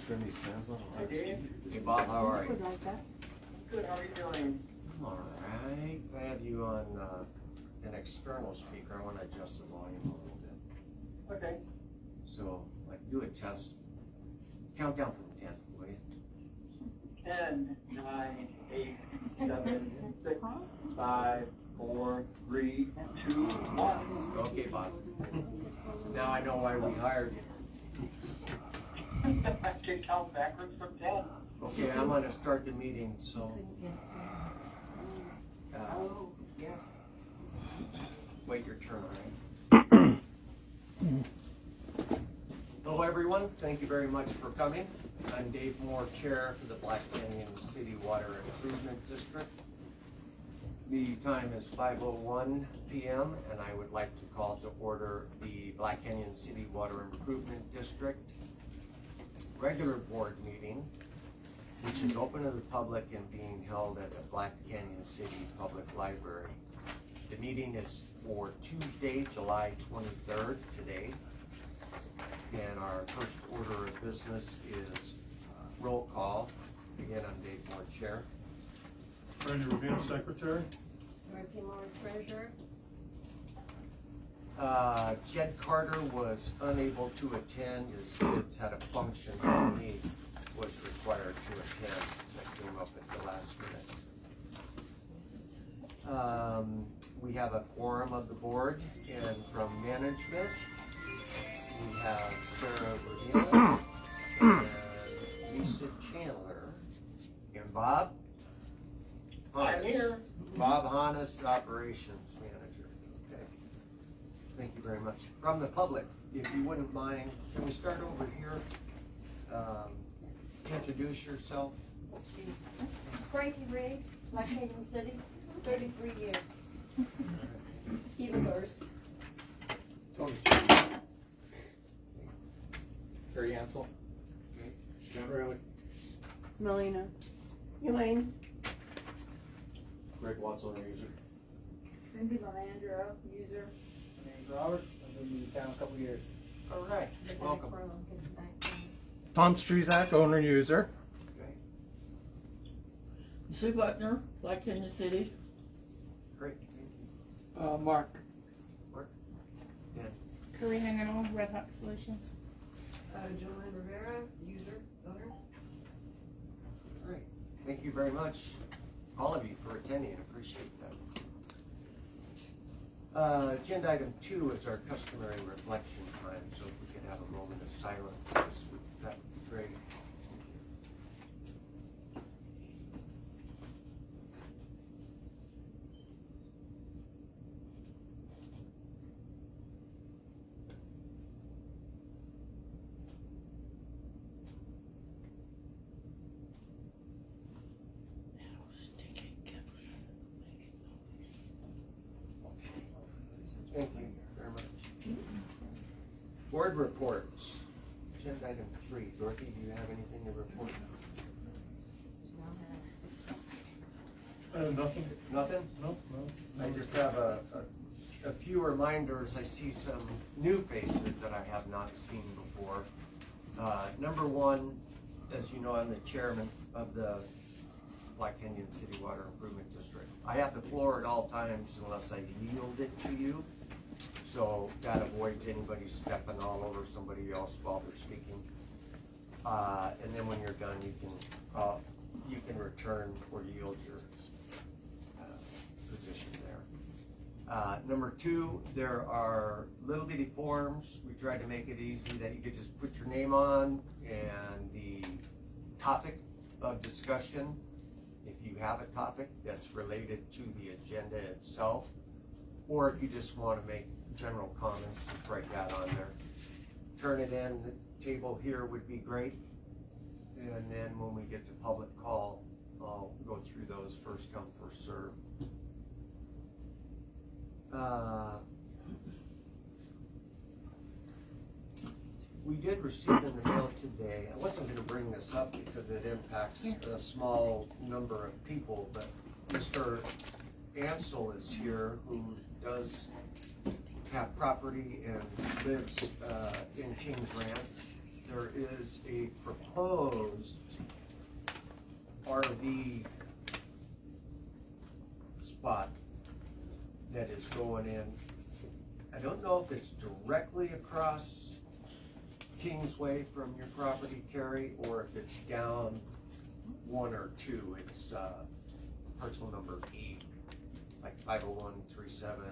turn these fans on? Hey, Dave. Hey Bob, how are you? Like that. Good, how are you doing? All right, I have you on an external speaker. I want to adjust the volume a little bit. Okay. So, like, do a test. Count down from 10, will you? 10, 9, 8, 7, 6, 5, 4, 3, 2, 1. Okay, Bob. Now I know why we hired you. I can count backwards from 10. Okay, I'm going to start the meeting, so. Yeah. Wait your turn, all right? Hello, everyone. Thank you very much for coming. I'm Dave Moore, Chair for the Black Canyon City Water Improvement District. The time is 5:01 p.m. and I would like to call to order the Black Canyon City Water Improvement District regular board meeting, which is open to the public and being held at the Black Canyon City Public Library. The meeting is for Tuesday, July 23rd, today. And our first order of business is roll call. Again, I'm Dave Moore, Chair. Randy Rubino, Secretary. Dorothy Moore, Treasurer. Jed Carter was unable to attend. His kids had a function and he was required to attend. That came up at the last minute. We have a quorum of the board, and from management, we have Sarah Rubino and Lisa Chandler. And Bob? I'm here. Bob Hannes, Operations Manager. Okay. Thank you very much. From the public, if you wouldn't mind, can we start over here? Introduce yourself. Frankie Ray, Black Canyon City, 33 years. Eva Hurst. Tony. Harry Ansel. Okay. John Riley. Melina. Elaine. Greg Watson, user. Cindy Leandro, user. My name's Robert. I've been in town a couple years. All right. Welcome. Tom Struzak, owner user. Okay. Sue Butner, Black Canyon City. Great. Thank you. Mark. Mark. Dan. Karina Nell, Red Hawk Solutions. Joanne Rivera, user, owner. All right. Thank you very much, all of you, for attending. I appreciate that. Agenda item 2 is our customary reflection time, so if we could have a moment of silence, that would be great. Thank you very much. Board reports. Agenda item 3. Dorothy, do you have anything to report? Nothing. Nothing? Nope, no. I just have a few reminders. I see some new faces that I have not seen before. Number 1, as you know, I'm the chairman of the Black Canyon City Water Improvement District. I have the floor at all times unless I yield it to you. So that avoids anybody stepping all over somebody else while they're speaking. And then when you're done, you can return or yield your position there. Number 2, there are little bitty forms. We tried to make it easy that you could just put your name on and the topic of discussion. If you have a topic that's related to the agenda itself, or if you just want to make general comments, just write that on there. Turn it in. The table here would be great. And then when we get to public call, I'll go through those first come, first serve. We did receive in the mail today, I wasn't going to bring this up because it impacts a small number of people, but Mr. Ansel is here, who does have property and lives in Kings Ranch. there is a proposed RV spot that is going in. I don't know if it's directly across Kingsway from your property, Carrie, or if it's down one or two. It's parcel number E, like 50137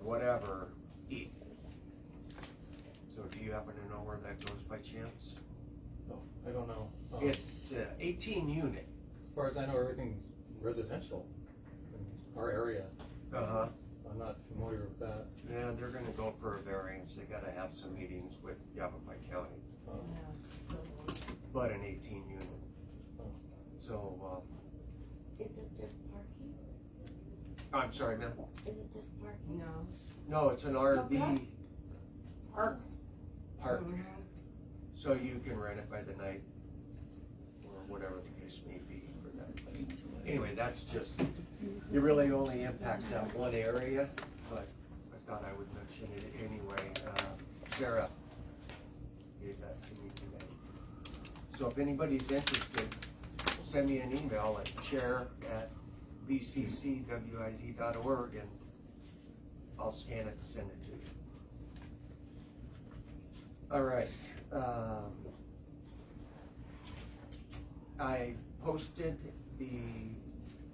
whatever E. So do you happen to know where that goes by chance? No, I don't know. It's 18 unit. As far as I know, everything's residential in our area. Uh-huh. I'm not familiar with that. Yeah, they're gonna go for a variance. They gotta have some meetings with Yavapai County, but an 18 unit. So, Is it just parking? I'm sorry, ma'am. Is it just parking? No. No, it's an RV Park. park. So you can rent it by the night, or whatever the case may be for that. Anyway, that's just, it really only impacts that one area, but I thought I would mention it anyway. Sarah gave that to me today. So if anybody's interested, send me an email at chair@bccwid.org and I'll scan it and send it to you. All right. I posted the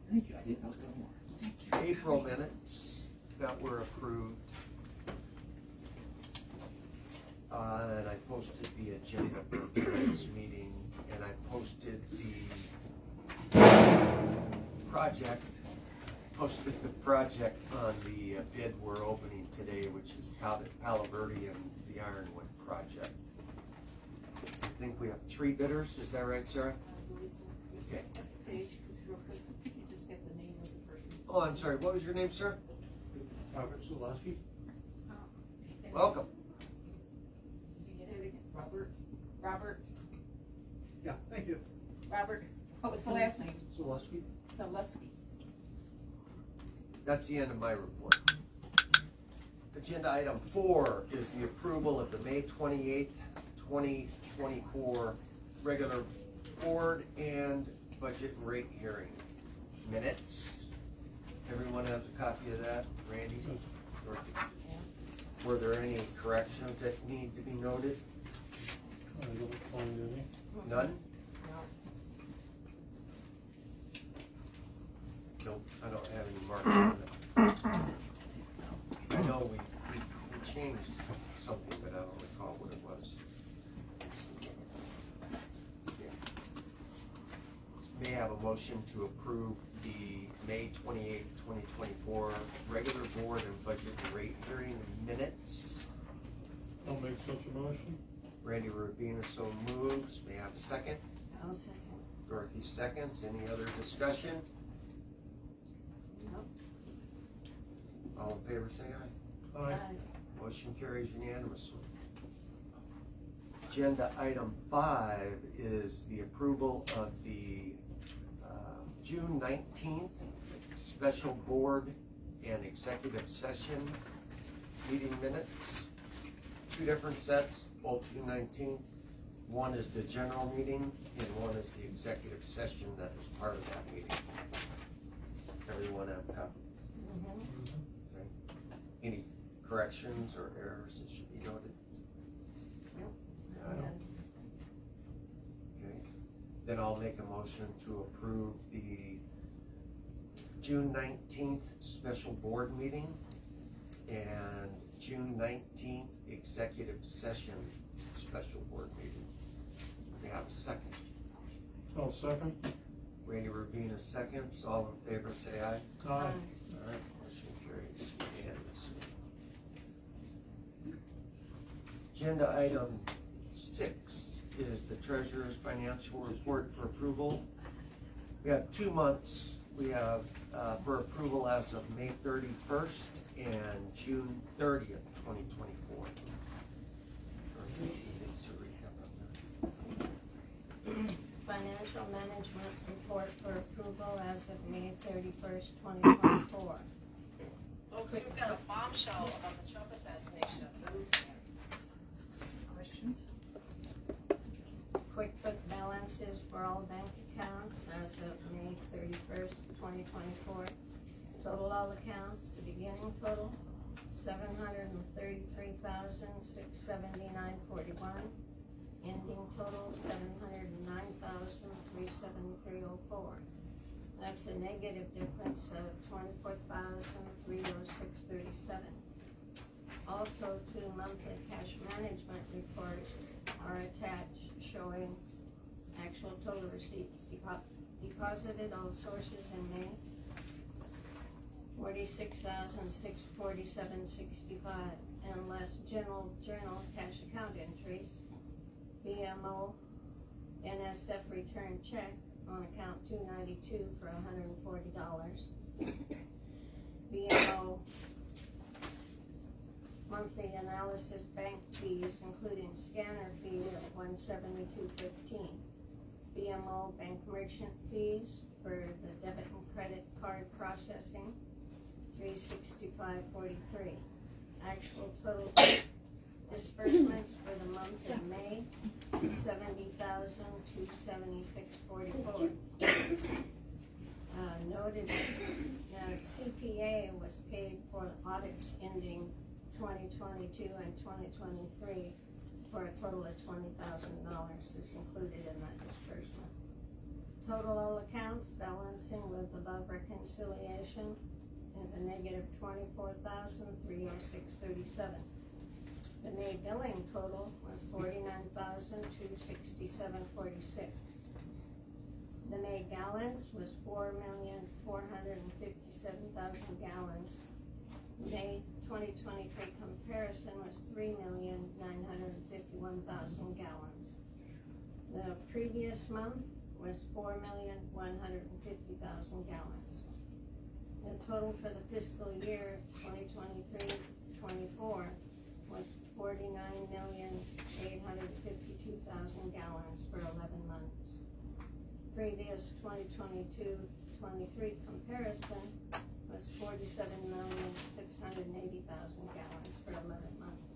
Thank you, I didn't know that more. April minutes that were approved. And I posted the agenda for tonight's meeting, and I posted the project on the bid we're opening today, which is Palo Verde and the Ironwood project. I think we have 3 bidders, is that right, Sarah? Okay. Oh, I'm sorry, what was your name, sir? Robert Zulowski? Welcome. Did you get it again? Robert, Yeah, thank you. Robert, what was the last name? Zulowski? Zaleski. That's the end of my report. Agenda item 4 is the approval of the May 28th, 2024 regular board and budget and rate hearing minutes. Everyone has a copy of that, Randy? Dorothy? Were there any corrections that need to be noted? I don't find any. None? Nope, I don't have any marks on it. I know we changed something, but I don't recall what it was. Yeah. May I have a motion to approve the May 28th, 2024 regular board and budget and rate hearing minutes. I'll make such a motion. Randy Rubina so moves. May I have a second? I'll second. Dorothy seconds. Any other discussion? All in favor, say aye. Aye. Motion carries unanimously. Agenda item 5 is the approval of the June 19th special board and executive session meeting minutes. 2 different sets, both June 19th. One is the general meeting and one is the executive session that is part of that meeting. Everyone have a copy? Okay. Any corrections or errors that should be noted? Okay. Then I'll make a motion to approve the June 19th special board meeting and June 19th executive session special board meeting. May I have a second? I'll second. Randy Rubina seconds. All in favor say aye. Aye. All right, motion carries unanimously. Agenda item 6 is the treasurer's financial report for approval. We have 2 months. We have for approval as of May 31st and June 30th, 2024. Financial management report for approval as of May 31st, 2024. Folks, we've got a bombshell about the Trump assassination. balances for all bank accounts as of May 31st, 2024. Total all accounts, the beginning total, $733,679.41. Ending total, $709,373.04. That's a negative difference of $24,306.37. Also, two monthly cash management reports are attached showing actual total receipts deposited all sources in May. $46,647.65, and less general journal cash account entries. BMO NSF return check on account 292 for $140. BMO monthly analysis bank fees, including scanner fee of $172.15. BMO bank merchant fees for the debit and credit card processing, $365.43. Actual total disbursements for the month of May, $70,276.44. Noted that CPA was paid for the audits ending 2022 and 2023 for a total of $20,000 is included in that disbursement. Total all accounts balancing with above reconciliation is a negative $24,306.37. The May billing total was $49,267.46. The May gallons was 4,457,000 gallons. May 2023 comparison was 3,951,000 gallons. The previous month was 4,150,000 gallons. The total for the fiscal year 2023-24 was 49,852,000 gallons for 11 months. Previous 2022-23 comparison was 47,680,000 gallons for 11 months.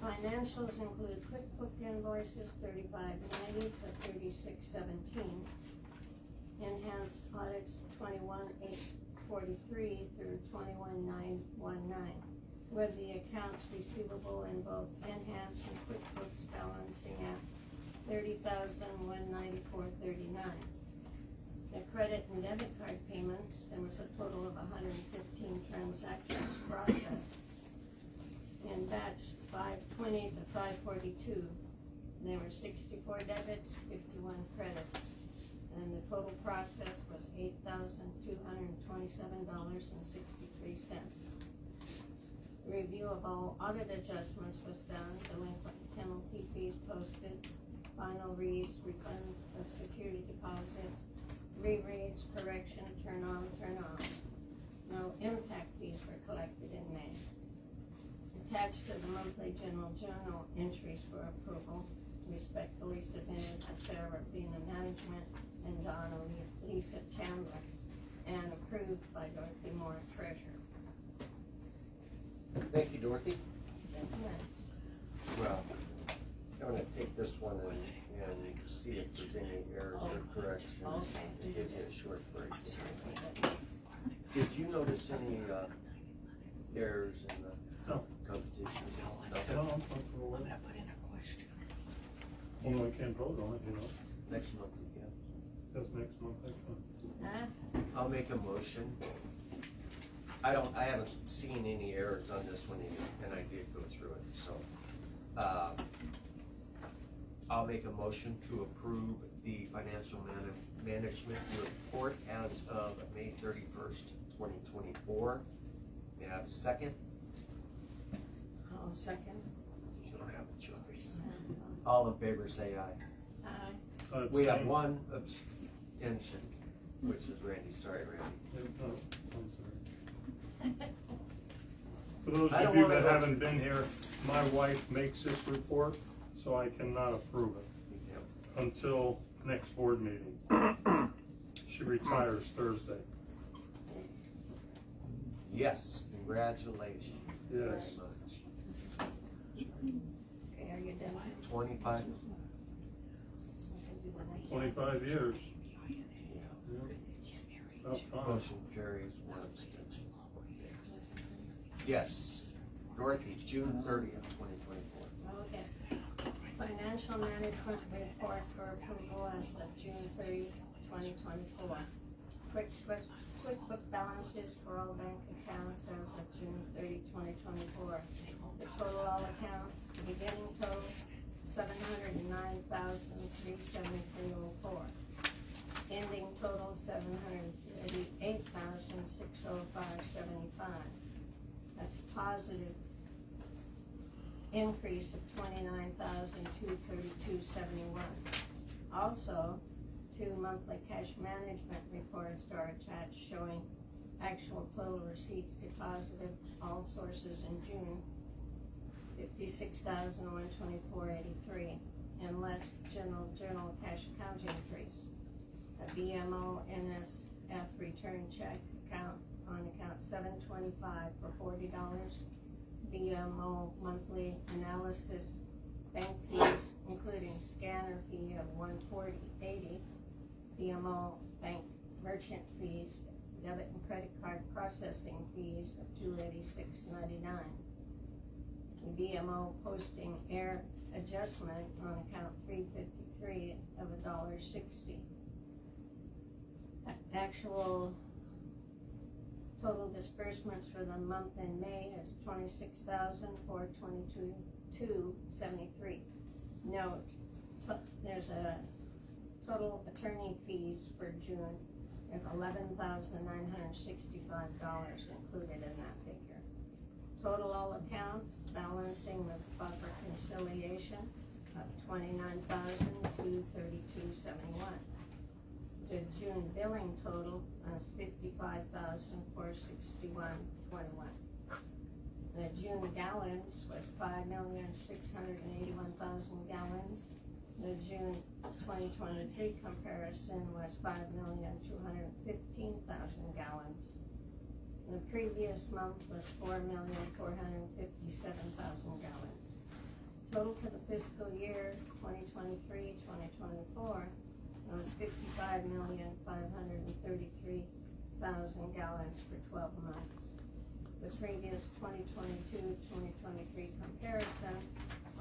Financials include QuickBook invoices 3590 to 3617, enhanced audits 21,843 through 21,919, with the accounts receivable in both enhanced and QuickBooks balancing at $30,194.39. The credit and debit card payments, there was a total of 115 transactions processed. In batch 520 to 542, there were 64 debits, 51 credits, and the total process was $8,227.63. Review of all audit adjustments was done, delinquent penalty fees posted, final reads, refund of security deposits, rereads, correction, turn on, turn off. No impact fees were collected in May. Attached to the monthly general journal entries for approval, respectfully submitted by Sarah Rabina Management and Donna Lisa Chandler, and approved by Dorothy Moore, Treasurer. Thank you, Dorothy. Yeah. Well, I'm gonna take this one and see if there's any errors or corrections. Okay. To give you a short break. Did you notice any errors in the competitions? No, I'm comfortable with it. Well, I can't vote on it, you know, Next month again. that's next month, Huh? I'll make a motion. I haven't seen any errors on this one either, and I did go through it, so. I'll make a motion to approve the financial management report as of May 31st, 2024. May I have a second? I'll second. You don't have a choice. All in favor say aye. Aye. We have one abstention, which is Randy. Sorry, Randy. I'm sorry. For those I don't of you wanna that go- haven't been here, my wife makes this report, so I cannot approve it until next board meeting. She retires Thursday. Yes, congratulations. Yes. Very much. Okay, are you done? 25. 25 years. Yeah. Yeah. About time. Motion carries, one abstention. Yes, Dorothy, June 30th, 2024. Okay. Financial management report for approval as of June 30, 2024. QuickBook balances for all bank accounts as of June 30, 2024. The total all accounts, the beginning total, $709,373.04. Ending total, $738,605.75. That's a positive increase of $29,232.71. Also, 2 monthly cash management reports are attached showing actual total receipts deposited all sources in June, $56,124.83, and less general cash account increase. A BMO NSF return check account on account 725 for $40. BMO monthly analysis bank fees, including scanner fee of $140.80. BMO bank merchant fees, debit and credit card processing fees of $286.99. The BMO posting air adjustment on account 353 of $1.60. Actual total disbursements for the month in May is $26,422.73. Note, there's a total attorney fees for June of $11,965 included in that figure. Total all accounts balancing with buffer conciliation of $29,232.71. The June billing total is $55,461.21. The June gallons was 5,681,000 gallons. The June 2023 comparison was 5,215,000 gallons. The previous month was 4,457,000 gallons. Total for the fiscal year 2023-2024 was 55,533,000 gallons for 12 months. The previous 2022-2023 comparison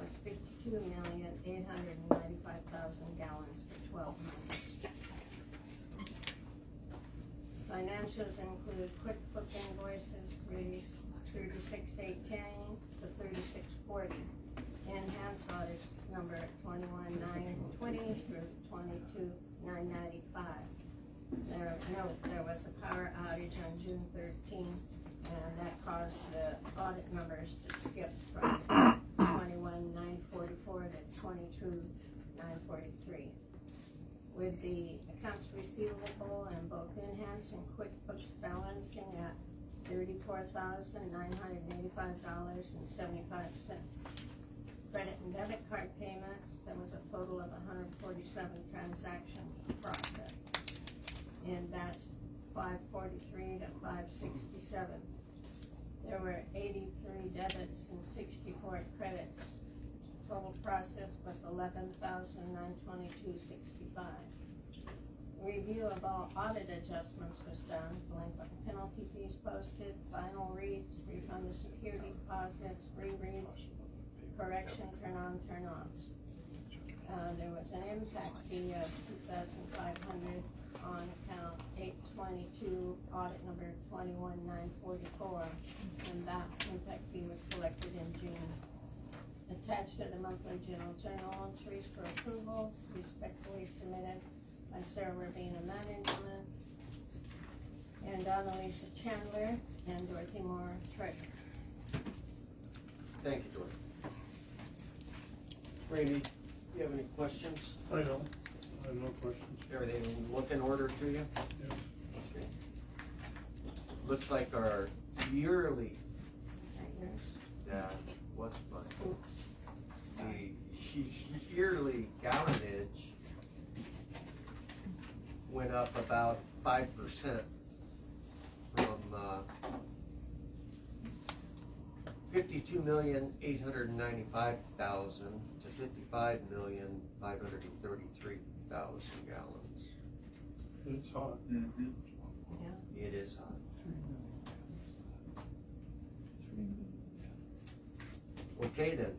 was 52,895,000 gallons for 12 months. Financials include QuickBook invoices 36,810 to 36,40. Enhanced audits number 21,920 through 22,995. There was a power outage on June 13, and that caused the audit numbers to skip from 21,944 to 22,943. With the accounts receivable and both Enhance and QuickBooks balancing at $34,985.75. Credit and debit card payments, there was a total of 147 transactions processed. In batch 543 to 567. There were 83 debits and 64 credits. Total process was $11,922.65. Review of all audit adjustments was done. Delinquent penalty fees posted, final reads, refund of security deposits, rereads, correction, turn on, turn offs. There was an impact fee of $2,500 on account 822, audit number 21,944, and that impact fee was collected in June. Attached to the monthly journal entries for approvals, respectfully submitted by Sarah Rabina Management and Annalisa Chandler and Dorothy Moore Treasurer. Thank you, Dorothy. Randy, do you have any questions? I don't. I have no questions. Everything look in order to you? Yes. Okay. Looks like our yearly, Is that yours? that was fun. Oops. Sorry. The yearly gallonage went up about 5% from 52,895,000 to 55,533,000 gallons. It's hot. It is hot. Okay then,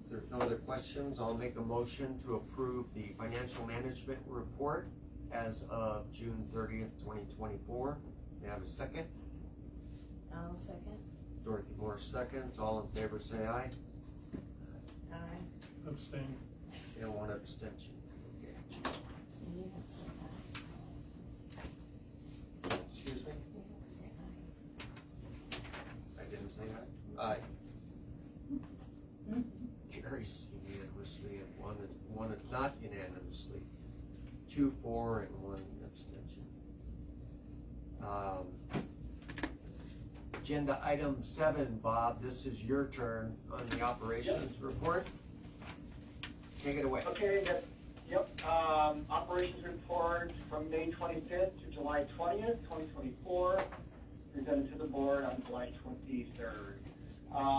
if there's no other questions, I'll make a motion to approve the financial management report as of June 30th, 2024. May I have a second? I'll second. Dorothy Moore seconds. All in favor say aye. Aye. Abstain. And one abstention. Okay. You have to say aye. Excuse me? You have to say aye. I didn't say aye. Aye. Carries unanimously and one not unanimously. 2, 4, and 1 abstention. Agenda item 7, Bob, this is your turn on the operations report. Take it away. Okay, operations report from May 25th to July 20th, 2024, presented to the board on July 23rd.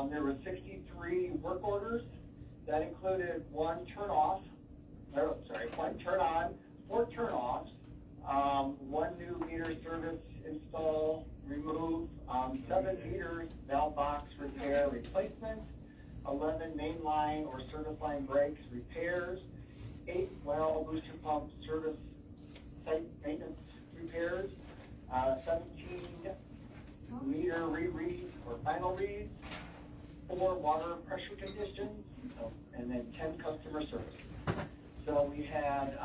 There were 63 work orders. That included 1 turn on, 4 turn offs, 1 new meter service install, remove, 7 meters, valve box repair, replacement, 11 main line or service line breaks, repairs, 8 well booster pump service site maintenance repairs, 17 meter rereads or final reads, 4 water pressure conditions, and then 10 customer services. So we had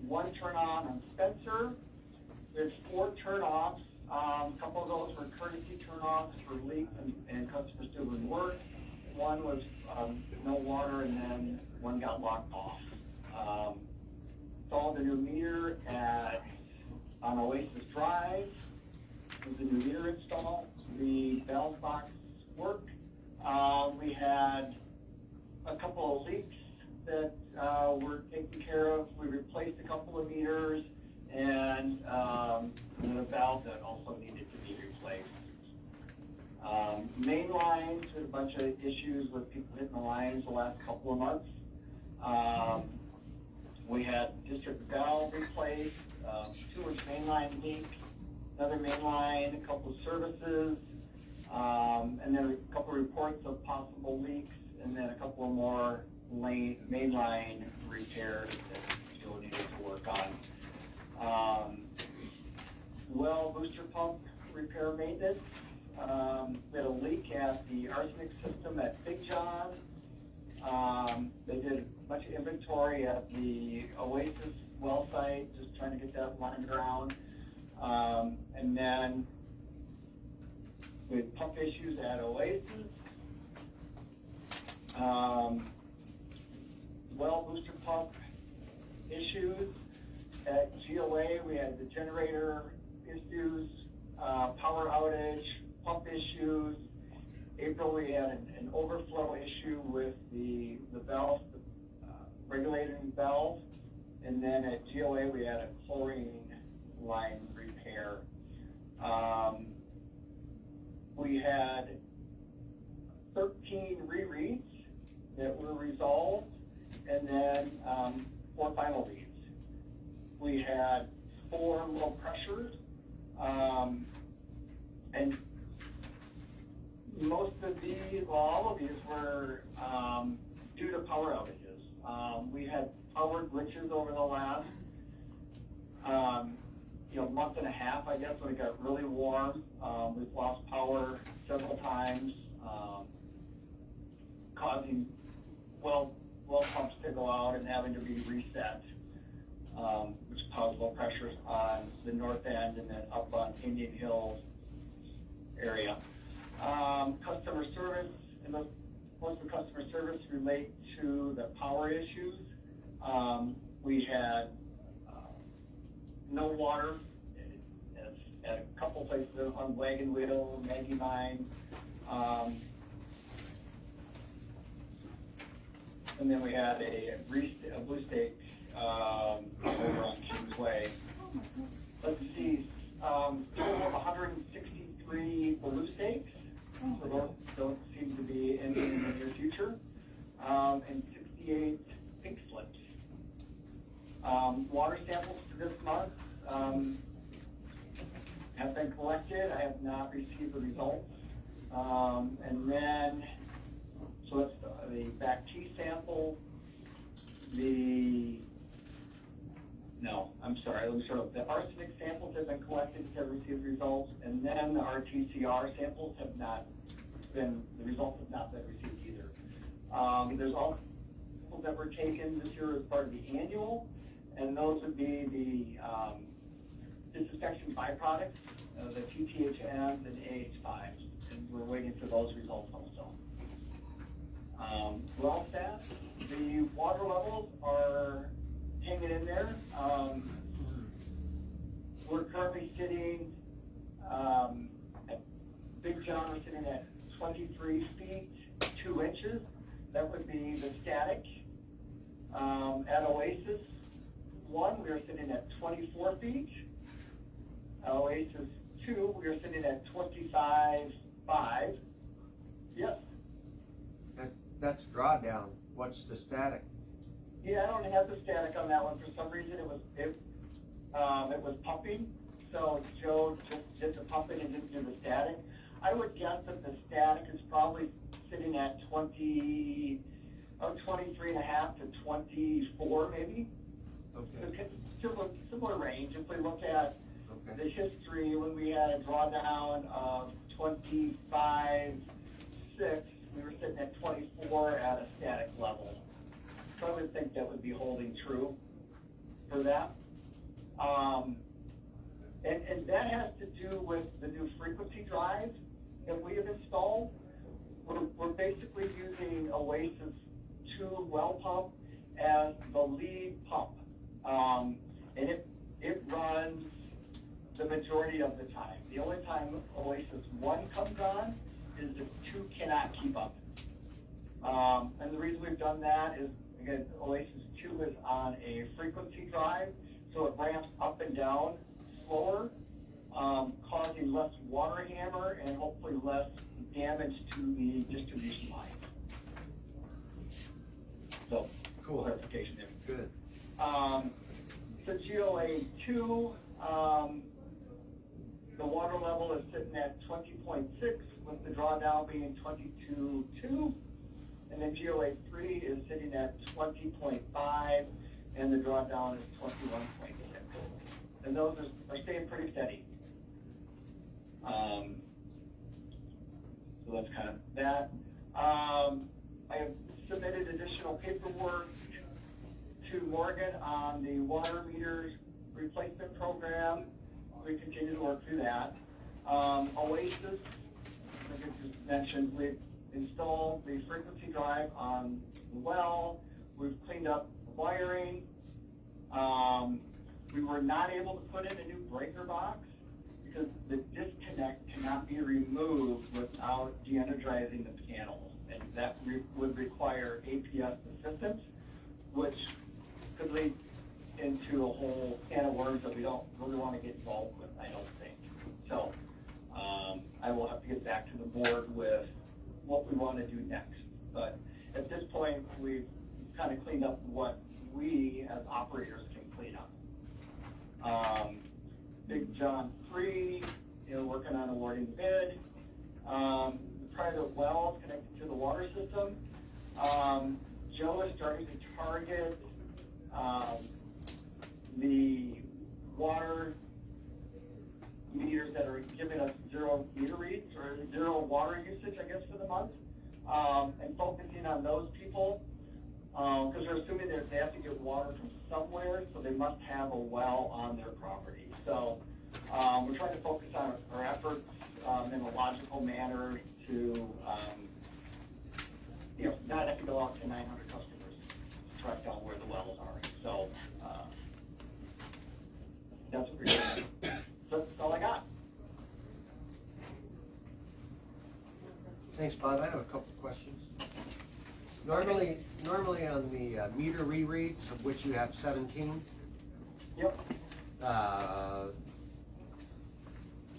1 turn on Spencer. There's 4 turn offs. A couple of those were courtesy turn offs for leaks and customers doing work. 1 was no water, and then 1 got locked off. Installed a new meter on Oasis Drive. It was a new meter install. The valve box work. We had a couple of leaks that were taken care of. We replaced a couple of meters and a valve that also needed to be replaced. Main lines, we had a bunch of issues with people hitting the lines the last couple of months. We had district valve replaced, 2-inch main line leak, another main line, a couple of services, and then a couple of reports of possible leaks, and then a couple of more main line repairs that still needed to work on. Well booster pump repair maintenance. We had a leak at the arsenic system at Big John. They did a bunch of inventory at the Oasis well site, just trying to get that line around. And then we had pump issues at Oasis. Well booster pump issues at GOA. We had the generator issues, power outage, pump issues. April, we had an overflow issue with the valve, regulating valve. And then at GOA, we had a chlorine line repair. We had 13 rereads that were resolved, and then 4 final reads. We had 4 low pressures, and most of these, well, all of these were due to power outages. We had power glitches over the last month and a half, I guess, when it got really warm. We've lost power several times, causing well pumps to go out and having to be reset, which caused low pressures on the north end and then up on Indian Hills area. Customer service, and most of the customer service relate to the power issues. We had no water at a couple places on Wagon Wheel, Maggie Mine. And then we had a blue stake over on Kingsway. Let's see, total of 163 blue stakes. So don't seem to be anything in the near future, and 68 pink slips. Water samples for this month have been collected. I have not received the results. And then, so that's the back T sample, the arsenic samples have been collected, have received results, and then the RTCR samples have not been, the results have not been received either. There's also samples that were taken this year as part of the annual, and those would be the disinfection byproducts, the TTHMs and AH5s, and we're waiting for those results also. Well staff, the water levels are hanging in there. We're currently sitting, at Big John, we're sitting at 23 feet, 2 inches. That would be the static. At Oasis 1, we are sitting at 24 feet. Oasis 2, we are sitting at 25.5. Yes. That's drawdown. What's the static? Yeah, I don't have the static on that one. For some reason, it was pumping. So Joe just did the pumping and didn't do the static. I would guess that the static is probably sitting at 23.5 to 24, maybe. Okay. Similar range. If we look at the history, when we had a drawdown of 25.6, we were sitting at 24 at a static level. So I would think that would be holding true for that. And that has to do with the new frequency drive that we have installed. We're basically using Oasis 2 well pump as the lead pump. And it runs the majority of the time. The only time Oasis 1 comes on is if 2 cannot keep up. And the reason we've done that is, again, Oasis 2 is on a frequency drive, so it ramps up and down slower, causing less water hammer and hopefully less damage to the distribution line. So, cool. Clarification there. Good. So GOA 2, the water level is sitting at 20.6, with the drawdown being 22.2. And then GOA 3 is sitting at 20.5, and the drawdown is 21.6. And those are staying pretty steady. So that's kind of that. I have submitted additional paperwork to Morgan on the water meters replacement program. We continue to work through that. Oasis, like I just mentioned, we've installed the frequency drive on the well. We've cleaned up the wiring. We were not able to put in a new breaker box because the disconnect cannot be removed without de-energizing the panels. And that would require APS assistance, which could lead into a whole can of worms that we don't really want to get involved with, I don't think. So I will have to get back to the board with what we want to do next. But at this point, we've kind of cleaned up what we as operators can clean up. Big John 3, working on awarding the bid. The private wells connected to the water system. Joe is starting to target the water meters that are giving us 0 meter reads or 0 water usage, I guess, for the month, and focusing on those people because they're assuming that they have to get water from somewhere, so they must have a well on their property. So we're trying to focus on our efforts in a logical manner to not have to go out to 900 customers to track down where the wells are. So that's what we're doing. So that's all I got. Thanks, Bob. I have a couple of questions. Normally on the meter rereads, of which you have 17. Yep.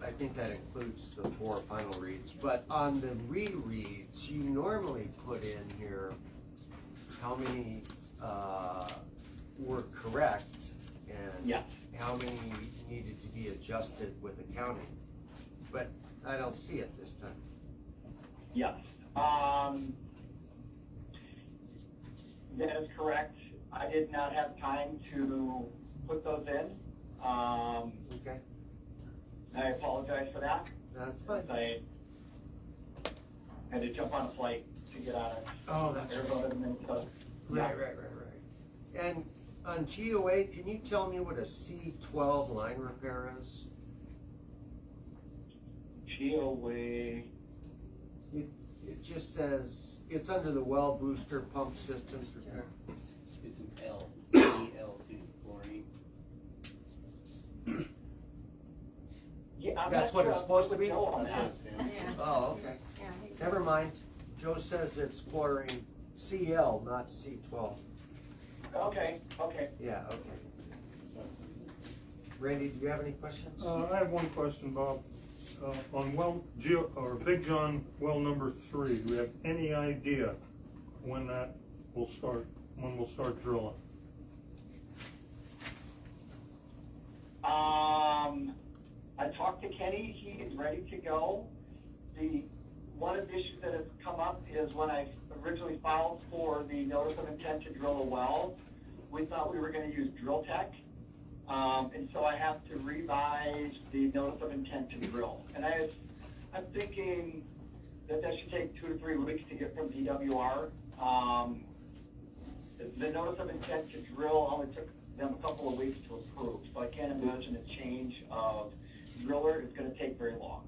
I think that includes the 4 final reads, but on the rereads, you normally put in here how many, were correct and Yes. how many needed to be adjusted with accounting, but I don't see it this time. Yes. That is correct. I did not have time to put those in. Okay, I apologize for that. that's fine. I had to jump on a flight to get out of Oh, that's right. Arizona to Minnesota. Right. And on GOA, can you tell me what a C12 line repair is? GOA. It just says, it's under the well booster pump systems repair. It's an L, E-L-T, chlorine. Yeah, I'm That's not what sure it's I'll supposed to put be? no on That's what that. it stands Yeah. Oh, okay. Yeah, he's- Never mind. Joe says it's chlorine, CL, not C12. Okay. Yeah, okay. Randy, do you have any questions? I have one question, Bob. On Big John well number 3, do we have any idea when that will start, when we'll start drilling? I talked to Kenny, he is ready to go. One of the issues that has come up is when I originally filed for the notice of intent to drill a well, we thought we were gonna use Drill Tech. And so I have to revise the notice of intent to drill. And I'm thinking that should take 2 to 3 weeks to get from DWR. The notice of intent to drill only took them a couple of weeks to approve, so I can't imagine a change of driller is gonna take very long.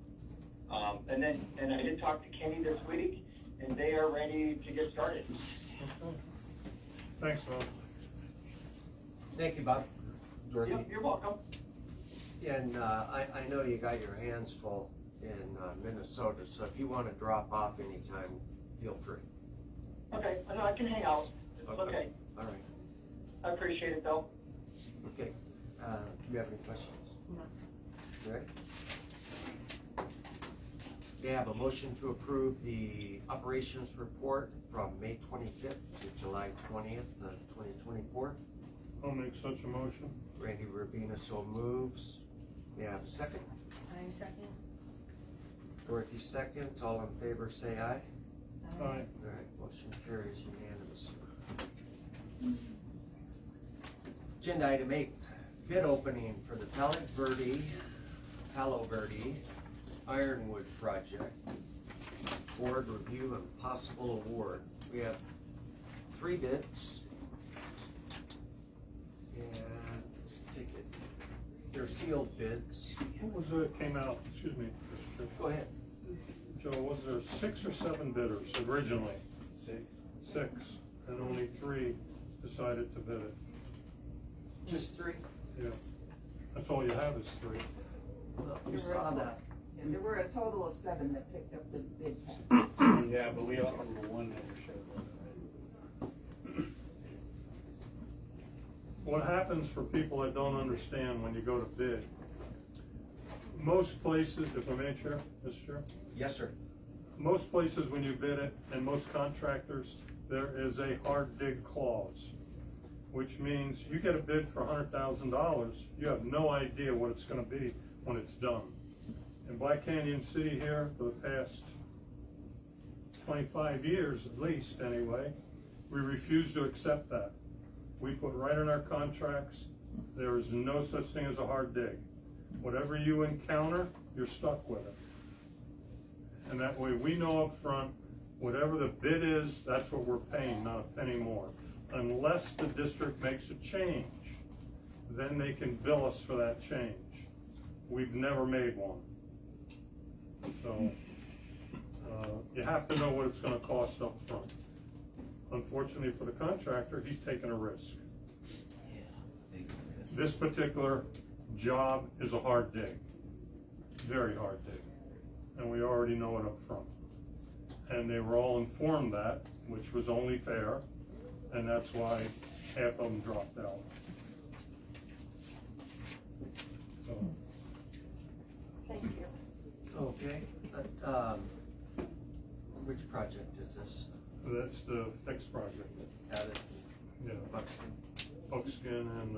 And I did talk to Kenny this week, and they are ready to get started. Okay. Thanks, Bob. Thank you, Bob. Dorothy. You're welcome. And I know you got your hands full in Minnesota, so if you want to drop off anytime, feel free. Okay, I know I can hang out. It's okay. All right. I appreciate it though. Okay. Do you have any questions? No. You ready? We have a motion to approve the operations report from May 25th to July 20th, 2024. I'll make such a motion. Randy Rubina so moves. May I have a second? I second. Dorothy seconds. All in favor say aye. Aye. All right, motion carries unanimously. Agenda item 8, bid opening for the Palo Verde Ironwood project. Board review and possible award. We have 3 bids. And take it. They're sealed bids. What was it that came out, excuse me, Mr. Chair. Go ahead. Joe, was there 6 or 7 bidders originally? 6. 6, and only 3 decided to bid it. Just 3? Yeah. That's all you have is 3. We saw that. And there were a total of 7 that picked up the bid package. Yeah, but we offered one never showed up. What happens for people that don't understand when you go to bid, most places, if I may, Chair, Mr. Chair? Yes, sir. Most places when you bid it, and most contractors, there is a hard dig clause, which means you get a bid for $100,000, you have no idea what it's gonna be when it's done. In Black Canyon City here, for the past 25 years at least anyway, we refuse to accept that. We put right in our contracts, there is no such thing as a hard dig. Whatever you encounter, you're stuck with it. And that way we know up front, whatever the bid is, that's what we're paying, not a penny more. Unless the district makes a change, then they can bill us for that change. We've never made one. So, you have to know what it's gonna cost up front. Unfortunately for the contractor, he's taking a risk. This particular job is a hard dig, very hard dig, and we already know it up front. And they were all informed that, which was only fair, and that's why half of them dropped out. So, Thank you. Okay, which project is this? That's the next project. Added Yeah, Buxton? Buckskin and,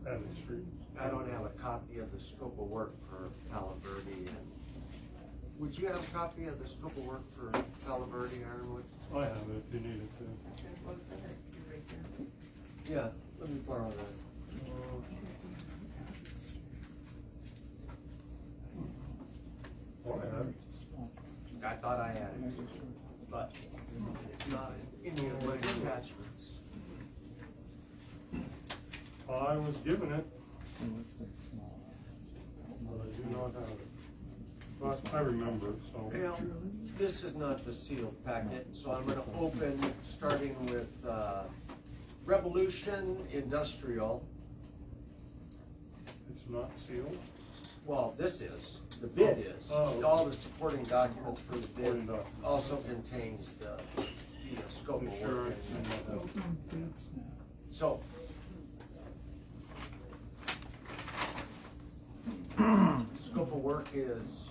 Added Street. I don't have a copy of the scope of work for Palo Verde, and would you have a copy of the scope of work for Palo Verde, Ironwood? I have it if you need it to. Yeah, let me borrow that. Oh, I have it. I thought I had it, but it's not in any of my attachments. I was given it, but I do not have it. But I remember it, so. Well, this is not the sealed packet, so I'm gonna open, starting with, Revolution Industrial. It's not sealed? Well, this is, the bid is. Oh. All the supporting documents for the bid Supporting documents. also contains the scope of work. Insurance and what else. So. Scope of work is.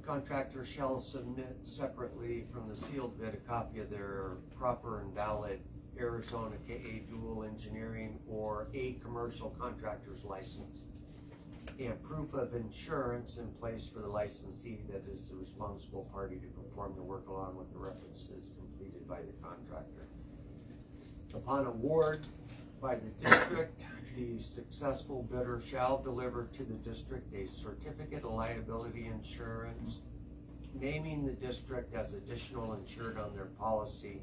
Contractor shall submit separately from the sealed bid a copy of their proper and valid Arizona KA dual engineering or a commercial contractor's license and proof of insurance in place for the licensee that is the responsible party to perform the work along with the references completed by the contractor. Upon award by the district, the successful bidder shall deliver to the district a certificate of liability insurance naming the district as additional insured on their policy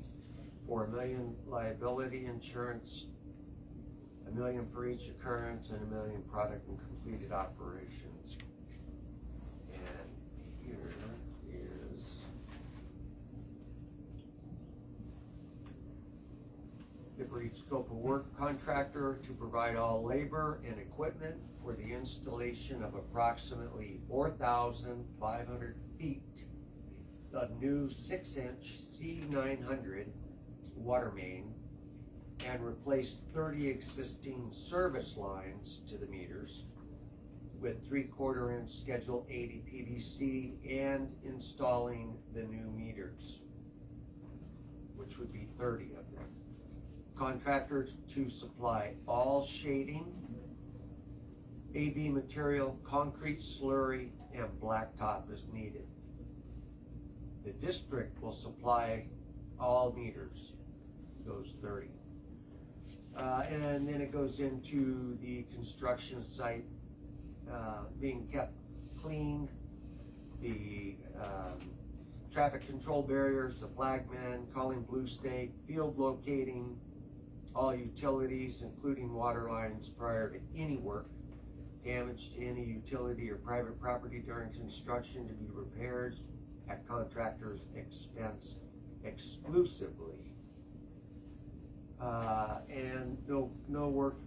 for $1 million liability insurance, $1 million for each occurrence, and $1 million product and completed operations. And here is the brief scope of work. Contractor to provide all labor and equipment for the installation of approximately 4,500 feet of new 6-inch C900 water main and replace 30 existing service lines to the meters with 3/4 inch Schedule 80 PVC and installing the new meters, which would be 30 of them. Contractors to supply all shading, AB material, concrete slurry, and blacktop as needed. The district will supply all meters, those 30. And then it goes into the construction site being kept clean, the traffic control barriers, the flagmen, calling blue stake, field locating, all utilities, including water lines prior to any work, damage to any utility or private property during construction to be repaired at contractor's expense exclusively. And no work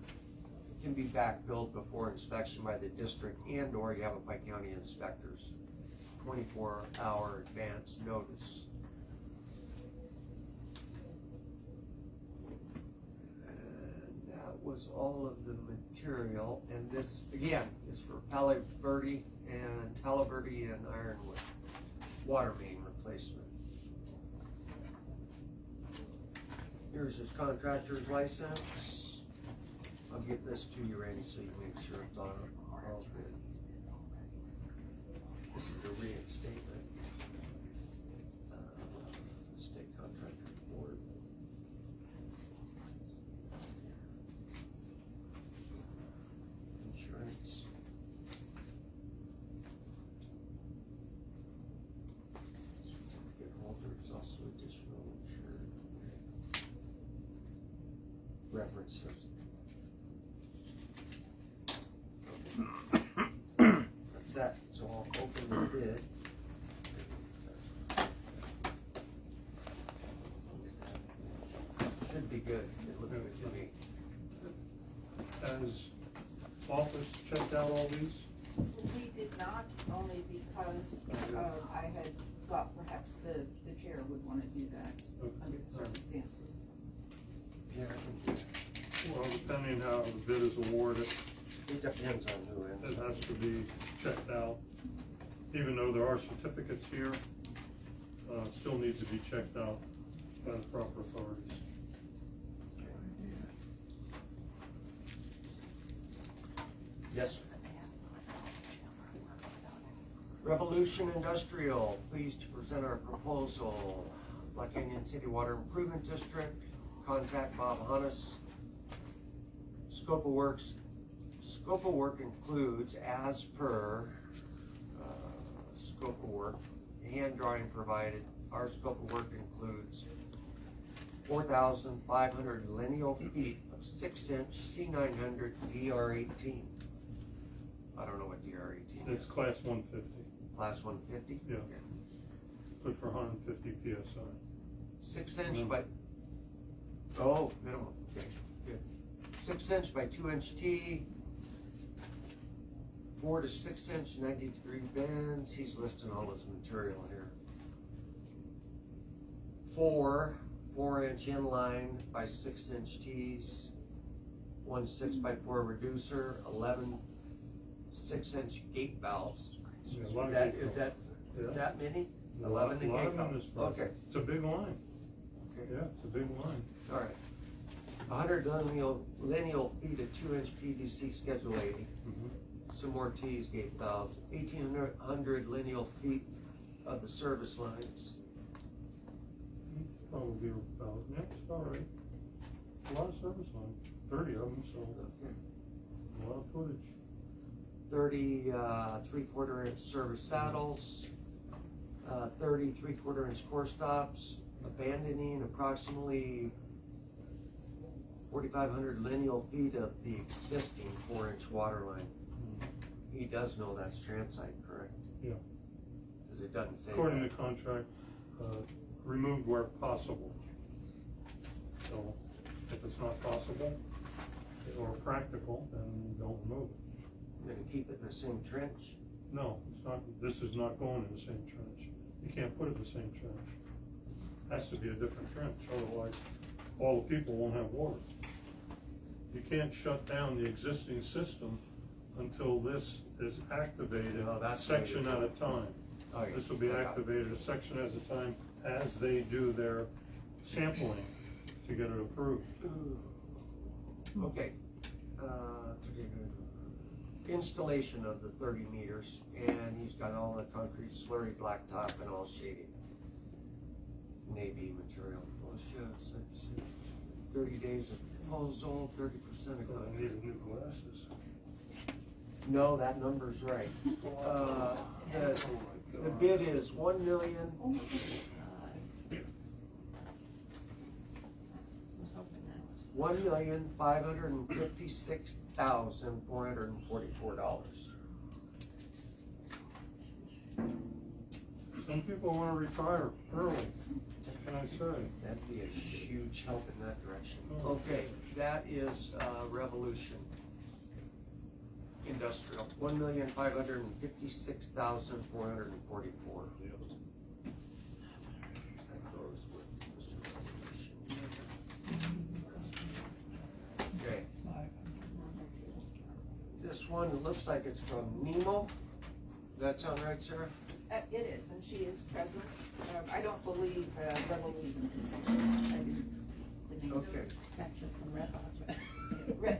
can be backfilled before inspection by the district and or Yavapai County inspectors. 24-hour advance notice. And that was all of the material. And this, again, is for Palo Verde and Ironwood water main replacement. Here's his contractor's license. I'll give this to you, Randy, so you make sure it's on all good. This is a reinstatement. State Contractors Board. Insurance. Certificate holder is also additional insured. References. That's that. So I'll open the bid. Should be good. It looks good to me. Has office checked out all these? We did think not, only because, I had thought perhaps the chair would wanna do that under the circumstances. Yeah, I think Well, depending how the bid is awarded, it depends on who it ends. has to be checked out. Even though there are certificates here, it still needs to be checked out by the proper authorities. Yes, sir. Revolution Industrial, pleased to present our proposal. Black Canyon City Water Improvement District, contact Bob Hunnis. Scope of work includes, as per, scope of work, hand drawing provided. Our scope of work includes 4,500 lineal feet of 6-inch C900 DR18. I don't know what DR18 is. It's class 150, Class 150? Yeah. Okay. good for 150 PSI. 6-inch by, oh, minimum, okay, good. 6-inch by 2-inch T, 4 to 6-inch 90-degree bends. He's listing all his material here. 4-inch inline by 6-inch T's, 1 6x4 reducer, 11 6-inch gate valves. Yeah, a lot of That, gate is that, valves. that many? A lot 11 of gate them in valves. this project. Okay, It's a big line, okay, yeah, it's a big line. all right. 100 lineal feet of 2-inch PVC Schedule 80. Some more T's, gate valves. 1,800 lineal feet of the service lines. Probably about, yeah, it's all right. A lot of service lines, 30 of them, so Okay. a lot of footage. 30 3/4 inch service saddles, 30 3/4 inch core stops, abandoning approximately 4,500 lineal feet of the existing 4-inch water line. He does know that's transite, correct? Yeah. Because it doesn't say According that. to contract, removed where possible. So if it's not possible or practical, then don't remove it. You're gonna keep it in the same trench? No, it's not, this is not going in the same trench. You can't put it in the same trench. Has to be a different trench, otherwise all the people won't have water. You can't shut down the existing system until this is activated, Oh, that's section what at you're a time. Oh, yeah. This will be I got it. activated a section at a time as they do their sampling to get it approved. Okay. Installation of the 30 meters, and he's got all the concrete slurry blacktop and all shading. Navy material. OSHA, 30 days of proposal, 30% of I concrete. needed new glasses. No, that number's right. The bid is 1,556,444. Some people want to retire early, what can I say? That'd be a huge help in that direction. Okay, that is Revolution Industrial, 1,556,444. That goes with Mr. Revolution. Okay. This one, it looks like it's from Nemo. Does that sound right, Sarah? It is, and she is present. I don't believe Revolution is, I didn't, the name. Okay. Actually from Red Hawk. Yes.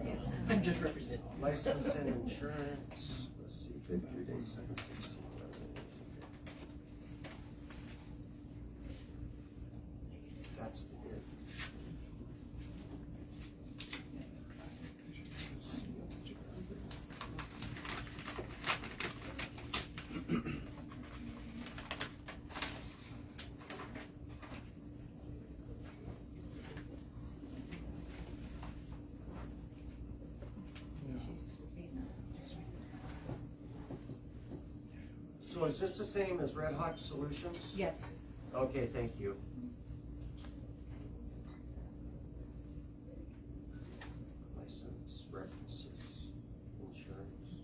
I'm just representing. License and insurance, let's see, bid due date 7/16. That's the bid. So is this the same as Red Hawk Solutions? Yes. Okay, thank you. License, references, insurance.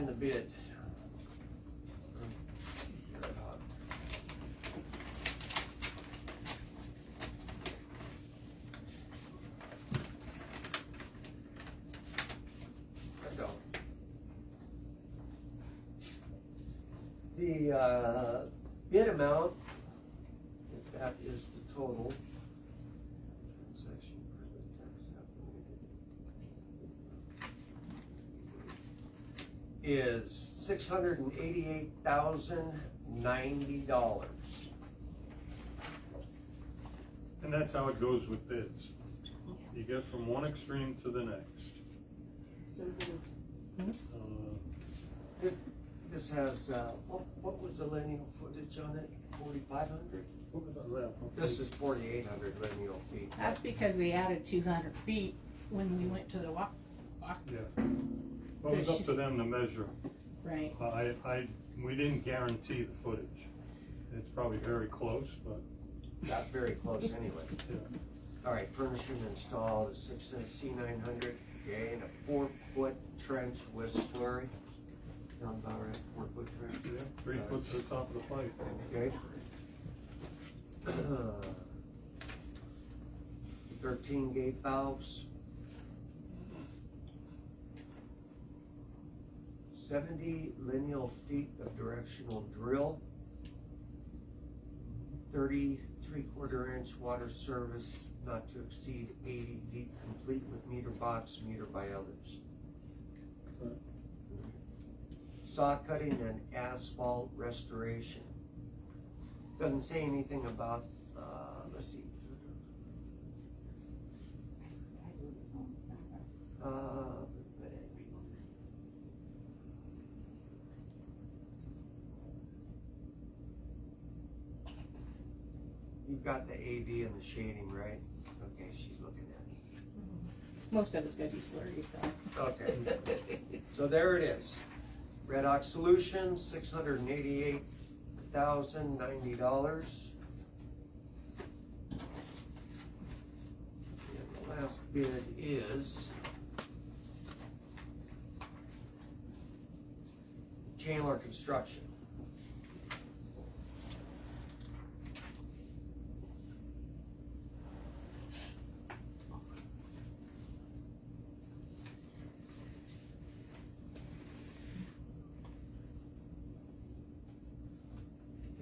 And the bid. The bid amount, if that is the total. Transaction permit tax calculated, is $688,090. And that's how it goes with bids. You get from one extreme to the next. So This has, what was the lineal footage on it? 4,500? This is 4,800 lineal feet. That's because they added 200 feet when we went to the walk. Yeah. Well, it was up to them to measure. Right. We didn't guarantee the footage. It's probably very close, but. That's very close anyway. Yeah. All right, furnish and install is 6-inch C900, okay, and a 4-foot trench with slurry. Sound about right, 4-foot trench? Yeah, 3 foot to the top of the pipe. Okay. 13 gate valves. 70 lineal feet of directional drill. 30 3/4-inch water service not to exceed 80 feet, complete with meter box, meter by others. Saw cutting and asphalt restoration. Doesn't say anything about, let's see. You've got the AV and the shading, right? Okay, she's looking at me. Most of it's gonna be slurry, so. Okay. So there it is. Red Ox Solutions, $688,090. And the last bid is Chandler Construction.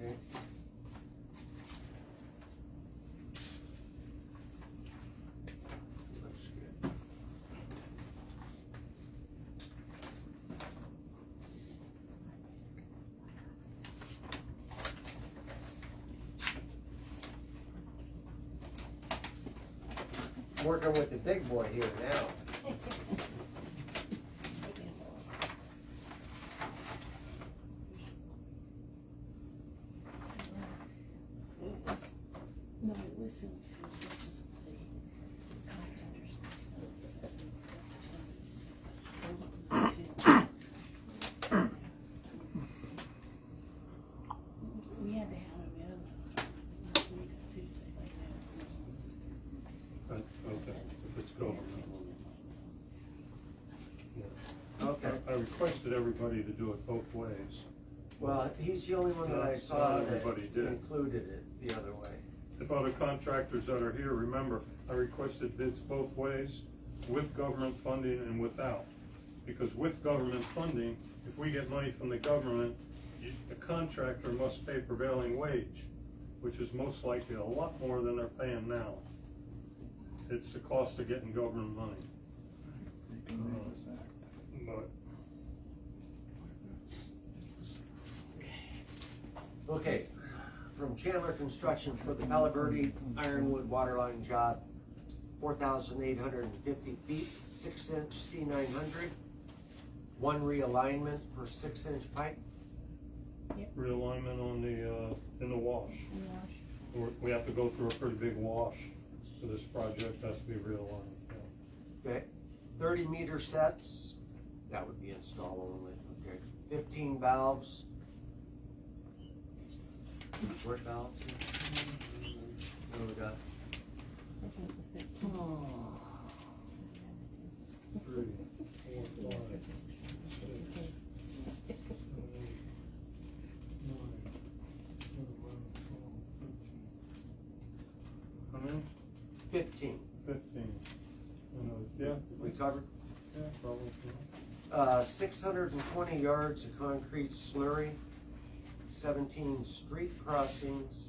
Okay. Looks good. Working with the big boy here now. No, listen to just the contractors. We had to have him in last week on Tuesday like that. Okay, if it's government. Okay. I requested everybody to do it both ways. Well, he's the only one that I saw Not that everybody did. included it the other way. If other contractors that are here, remember, I requested bids both ways, with government funding and without. Because with government funding, if we get money from the government, the contractor must pay prevailing wage, which is most likely a lot more than they're paying now. It's the cost of getting government money. But Okay, from Chandler Construction for the Palo Verde Ironwood Waterline job, 4,850 feet, 6-inch C900, 1 realignment for 6-inch pipe. realignment on the, in the wash. We have to go through a pretty big wash for this project, has to be realigned. Yeah. Okay, 30 meter sets, that would be install only, okay. 15 valves. What valves? What do we got? 3, 4, 5, 6, 15. 15. Yeah, We covered. yeah, probably. 620 yards of concrete slurry, 17 street crossings,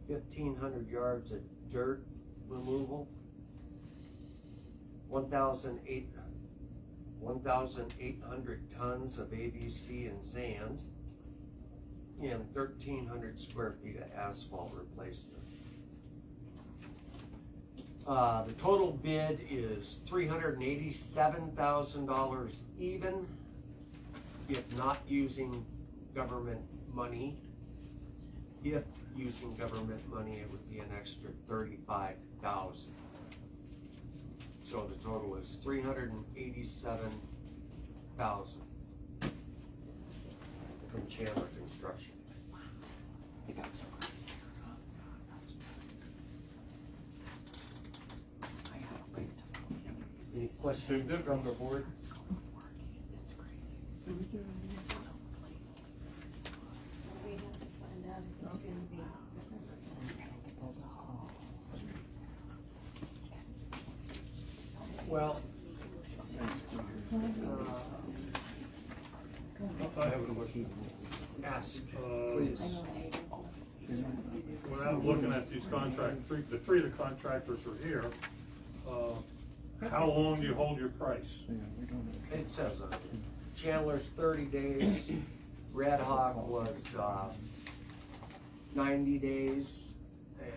1,500 yards of dirt removal, 1,800 tons of ABC and sand, and 1,300 square feet of asphalt replacement. The total bid is $387,000 even, if not using government money. If using government money, it would be an extra $35,000. So the total is $387,000 from Chandler Construction. Any questions from the board? We have to find out if it's gonna be. Well, I have a question. ask, Please. please. Without looking at these the three of the contractors are here. How long do you hold your price? It says on it. Chandler's 30 days, Red Hawk was 90 days, and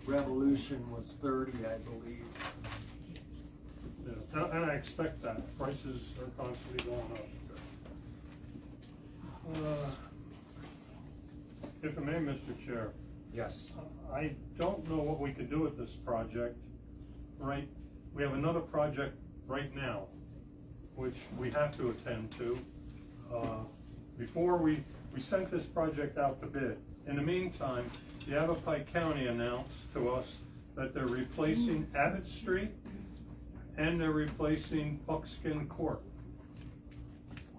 Revolution was 30, I believe. Yeah, and I expect that. Prices are constantly going up. If I may, Mr. Chair, Yes. I don't know what we could do with this project, right? We have another project right now, which we have to attend to. Before we sent this project out to bid. In the meantime, the Yavapai County announced to us that they're replacing Abbott Street and they're replacing Buckskin Court.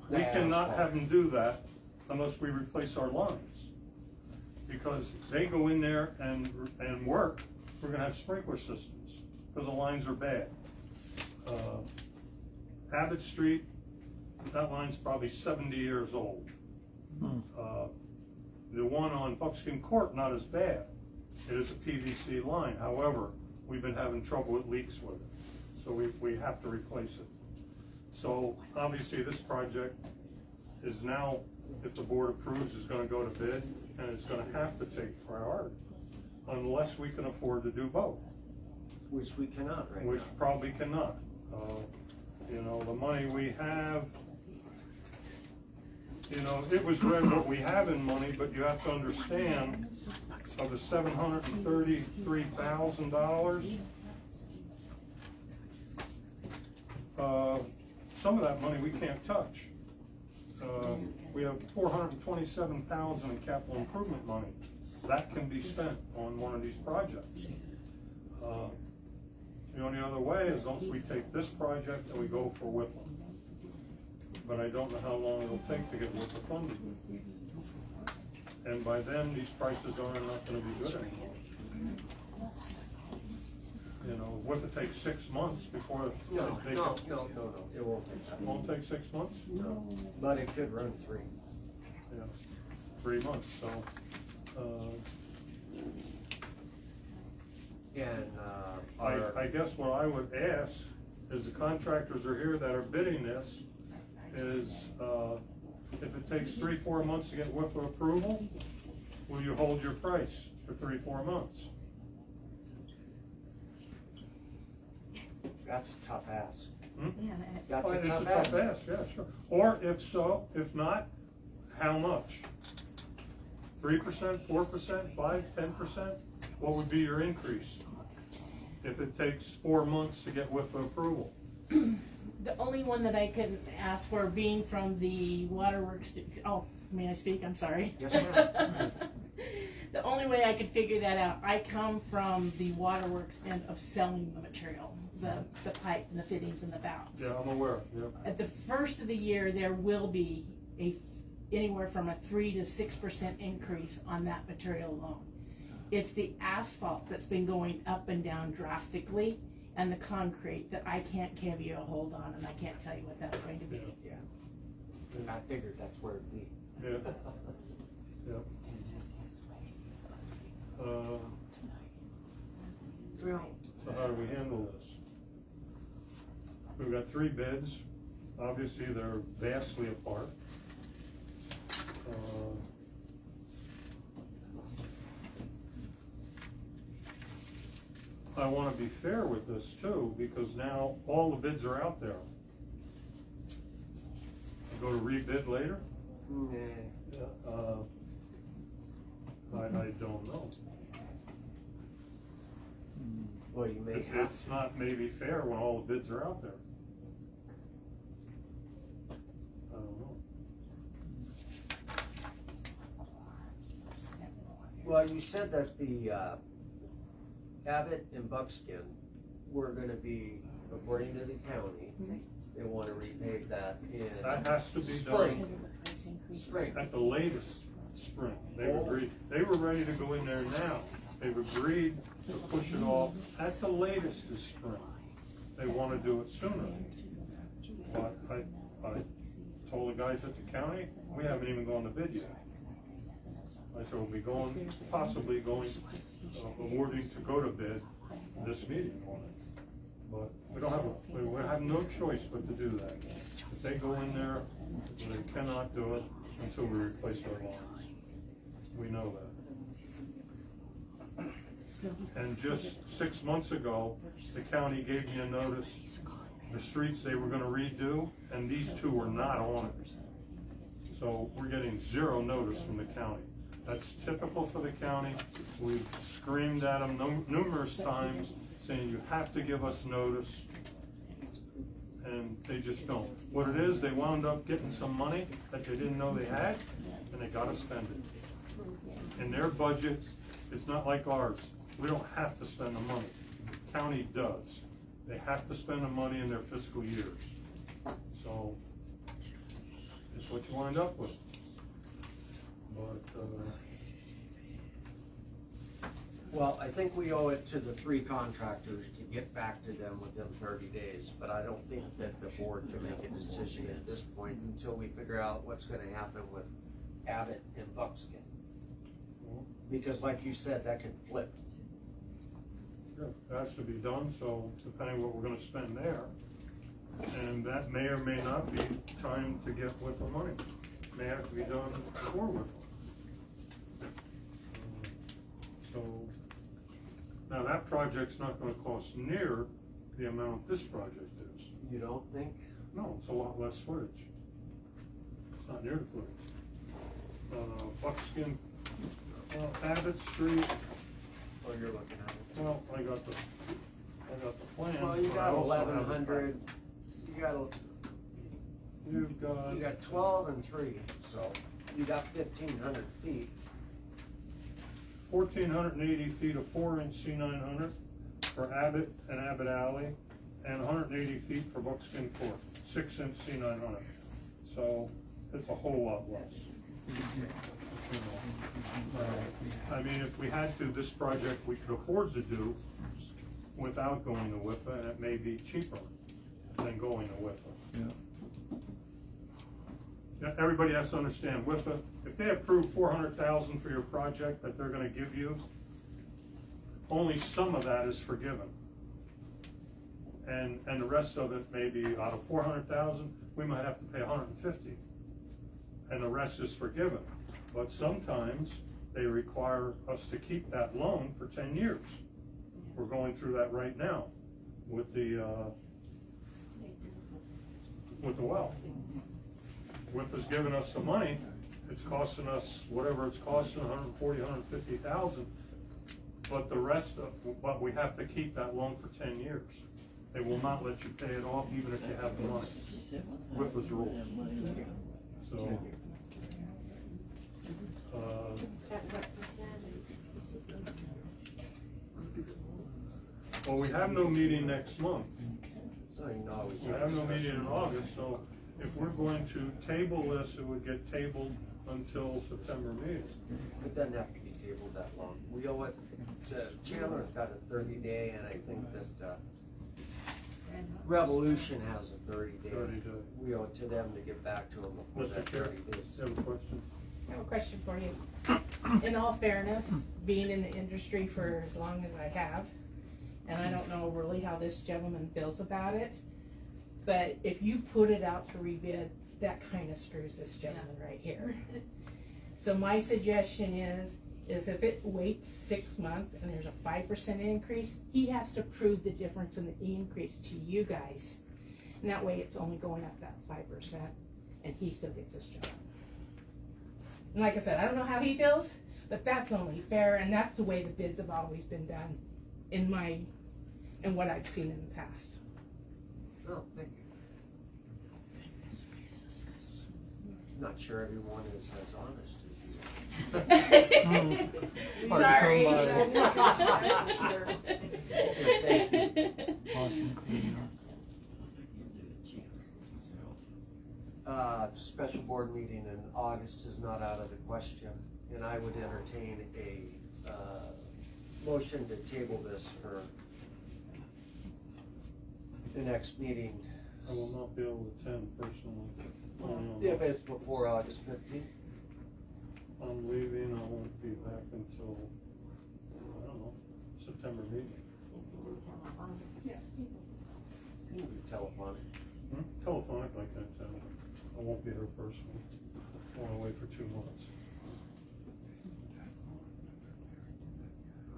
We cannot have them do that unless we replace our lines. Because they go in there and work, we're gonna have sprinkler systems, because the lines are bad. Abbott Street, that line's probably 70 years old. The one on Buckskin Court, not as bad. It is a PVC line, however, we've been having trouble with leaks with it. So we have to replace it. So obviously this project is now, if the board approves, is gonna go to bid, and it's gonna have to take priority, unless we can afford to do both. Which we cannot right now. Which probably cannot. You know, the money we have, you know, it was read what we have in money, but you have to understand, of the $733,000, some of that money we can't touch. We have $427,000 in capital improvement money. That can be spent on one of these projects. The only other way is once we take this project and we go for Whipple. But I don't know how long it'll take to get Whipple funded. And by then, these prices are not gonna be good anymore. You know, Whipple takes 6 months before they. No, it won't take that. It won't take 6 months? No, but it could run 3. Yeah, 3 months, so, And, I guess what I would ask is the contractors are here that are bidding this is, if it takes 3-4 months to get WIFA approval, will you hold your price for 3-4 months? that's a tough ask. Yeah, That's Oh, a it's a tough tough ask. ask, yeah, sure. Or if so, if not, how much? 3%, 4%, 5%, 10%? What would be your increase if it takes 4 months to get WIFA approval? The only one that I could ask for, being from the waterworks, may I speak? I'm sorry. Yes, ma'am. The only way I could figure that out, I come from the waterworks end of selling the material, the pipe and the fittings and the valves. Yeah, I'm aware, yeah. At the first of the year, there will be anywhere from a 3 to 6% increase on that material alone. It's the asphalt that's been going up and down drastically, and the concrete that I can't give you a hold on, and I can't tell you what that's going to be. Yeah. And I figured that's where it'd be. Yeah. Yep. So how do we handle this? We've got 3 bids. Obviously, they're vastly apart. I want to be fair with this too, because now all the bids are out there. Go to rebid later? I don't know. Well, you may It's have it's not maybe fair when all the bids are out there. I don't know. Well, you said that the Abbott and Buckskin were gonna be, according to the county, they wanna repave that in That has to be spring. done Spring. at the latest spring. They've agreed, they were ready to go in there now. They've agreed to push it off at the latest is spring. They wanna do it sooner. But I told the guys at the county, we haven't even gone to bid yet. I said, we'll be going, possibly going, awarding to go to bid this meeting on it. But we don't have, we have no choice but to do that. If they go in there, they cannot do it until we replace our lines. We know that. And just 6 months ago, the county gave me a notice, the streets they were gonna redo, and these 2 were not on it. So we're getting 0 notice from the county. That's typical for the county. We've screamed at them numerous times, saying you have to give us notice, and they just don't. What it is, they wound up getting some money that they didn't know they had, and they gotta spend it. In their budget, it's not like ours. We don't have to spend the money. The county does. They have to spend the money in their fiscal years. So, it's what you wind up with. But, Well, I think we owe it to the 3 contractors to get back to them within 30 days, but I don't think that the board can make a decision at this point until we figure out what's gonna happen with Abbott and Buckskin. Because like you said, that could flip. yeah, it has to be done, so depending what we're gonna spend there, and that may or may not be time to get with the money. May have to be done before with them. So, now that project's not gonna cost near the amount this project is. You don't think? No, it's a lot less footage. It's not near the footage. Buckskin, Abbott Street, Or you're looking at it? well, I got the plan. Well, you but I got also have the 1,100, You've got. you got 12 and 3, so you got 1,500 feet. 1,480 feet of 4-inch C900 for Abbott and Abbott Alley, and 180 feet for Buckskin Court, 6-inch C900. So it's a whole lot less. I mean, if we had to, this project we could afford to do without going to WIFA, and it may be cheaper than going to WIFA. Yeah, everybody has to understand, WIFA, if they approve 400,000 for your project that they're gonna give you, only some of that is forgiven. And the rest of it, maybe out of 400,000, we might have to pay 150. And the rest is forgiven. But sometimes they require us to keep that loan for 10 years. We're going through that right now with the well. WIFA's giving us the money, it's costing us whatever it's costing, 140, 150,000. But the rest of, but we have to keep that loan for 10 years. They will not let you pay it off even if you have the money. WIFA's rules. So, well, we have no meeting next month. So you can always We have no meeting in August, so if we're going to table this, it would get tabled until September meeting. It doesn't have to be tabled that long. We owe it, Chandler's got a 30-day, and I think that Revolution has a 30-day. 30 day. We owe it to them to get back to them before Mr. that Chair, 30 days. you have a question? I have a question for you. In all fairness, being in the industry for as long as I have, and I don't know really how this gentleman feels about it, but if you put it out to rebid, that kind of screws this gentleman right here. So my suggestion is if it waits 6 months and there's a 5% increase, he has to prove the difference in the increase to you guys. And that way it's only going up that 5%, and he still gets his job. And like I said, I don't know how he feels, but that's only fair, and that's the way the bids have always been done in what I've seen in the past. Oh, thank you. Not sure everyone is as honest as you. Sorry. Special board meeting in August is not out of the question, and I would entertain a motion to table this for the next meeting. I will not be able to attend personally. If it's before August 15th. I'm leaving, I won't be back until, I don't know, September meeting. Yeah. You can do telephonic. Telephonic, like that, I won't be here personally. I want to wait for 2 months.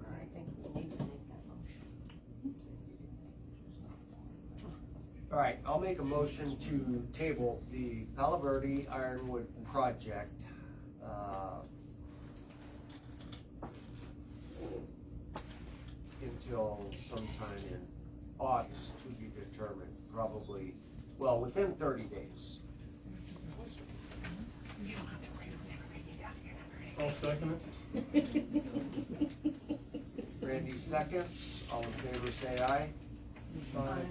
I think we need to make that motion. All right, I'll make a motion to table the Palo Verde Ironwood project until sometime in August to be determined, probably, well, within 30 days. I'll second it. Randy seconds, all in favor say aye. Aye.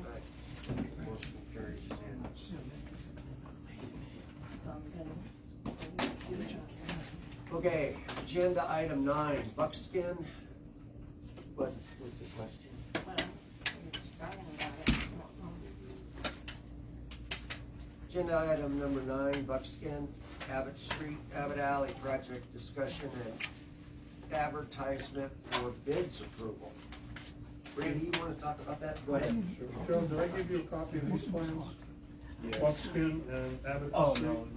Motion carries unanimous. So I'm gonna Okay, agenda item 9, buckskin. What's the question? well, we're just talking about it. Agenda item number 9, buckskin, Abbott Street, Abbott Alley project discussion and advertisement for bids approval. Randy, you want to talk about that? Go ahead. Joe, did I give you a copy of these plans? Yes. Buckskin and Abbott Oh, Street? no.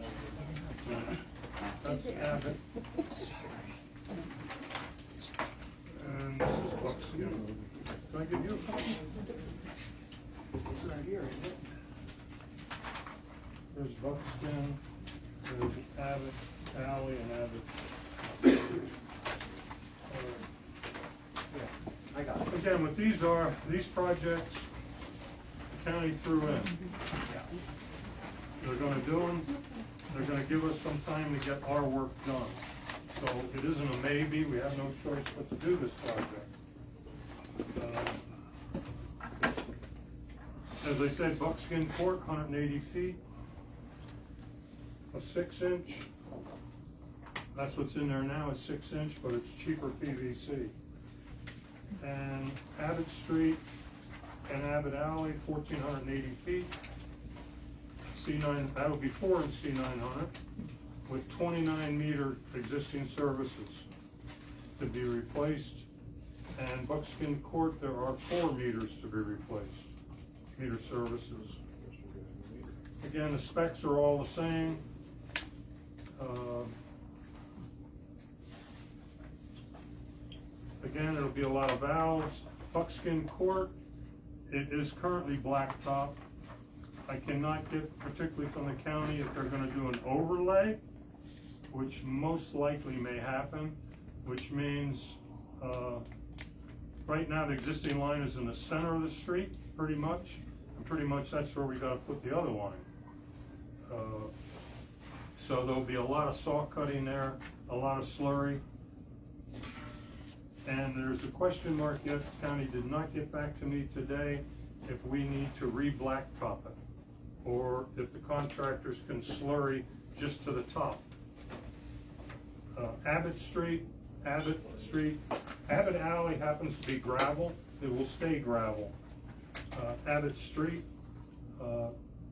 That's Abbott. And this is Buckskin. Can I give you a copy? It's right here, isn't it? There's Buckskin, there's Abbott Alley and Abbott. Yeah, I got it. Again, what these projects, the county threw in. They're gonna do them, they're gonna give us some time to get our work done. So it isn't a maybe, we have no choice but to do this project. As I said, buckskin court, 180 feet, a 6-inch. That's what's in there now, is 6-inch, but it's cheaper PVC. And Abbott Street and Abbott Alley, 1,480 feet. C9, that'll be 4 in C900 with 29 meter existing services to be replaced. And Buckskin Court, there are 4 meters to be replaced, meter services. Again, the specs are all the same. Again, it'll be a lot of valves. Buckskin Court, it is currently blacktop. I cannot get, particularly from the county, if they're gonna do an overlay, which most likely may happen, which means, right now the existing line is in the center of the street, pretty much, and pretty much that's where we gotta put the other line. So there'll be a lot of saw cutting there, a lot of slurry. And there's a question mark yet, the county did not get back to me today if we need to re-blacktop it, or if the contractors can slurry just to the top. Abbott Street, Abbott Street, Abbott Alley happens to be gravel, it will stay gravel. Abbott Street,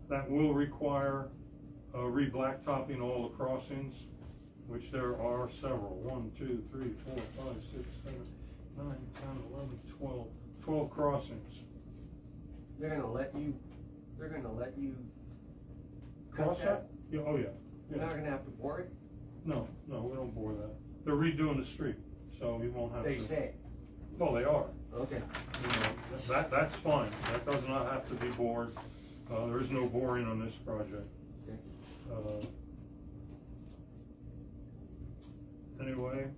that will require re-blacktopping all the crossings, which there are several. 1, 2, 3, 4, 5, 6, 7, 9, 10, 11, 12. 12 crossings. They're gonna let you Cross cut that? that? Yeah, oh yeah. You're Yeah. not gonna have to bore it? No, we don't bore that. They're redoing the street, so you won't have to. They say. Well, they are. Okay. You know, that's fine. That does not have to be bored. There is no boring on this project. Okay. Anyway,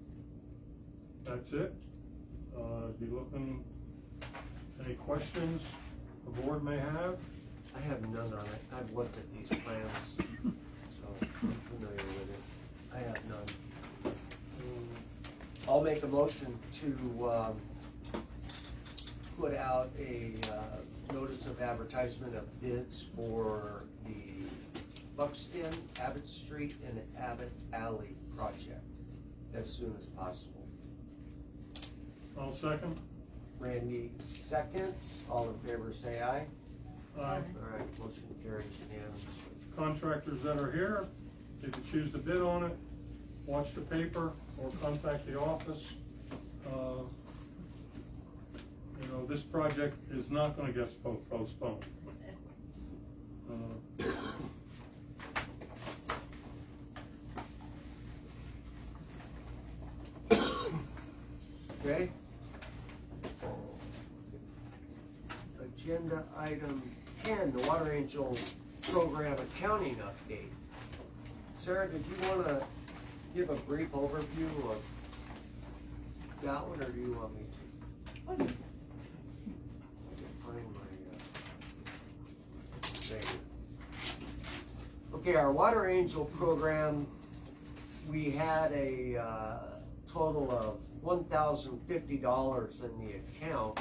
that's it. Be looking, any questions the board may have? I have none on it. I've looked at these plans, so I'm familiar with it. I have none. I'll make a motion to put out a notice of advertisement of bids for the Buxton, Abbott Street, and Abbott Alley project as soon as possible. I'll second. Randy seconds. All in favor say aye. Aye. All right, motion carries unanimously. Contractors that are here, if you choose to bid on it, watch the paper or contact the office. You know, this project is not gonna get postponed. Okay. Agenda item 10, the Water Angel Program Accounting Update. Sarah, did you want to give a brief overview of that one, or do you want me to? I can find my thing. Okay, our Water Angel program, we had a total of $1,050 in the account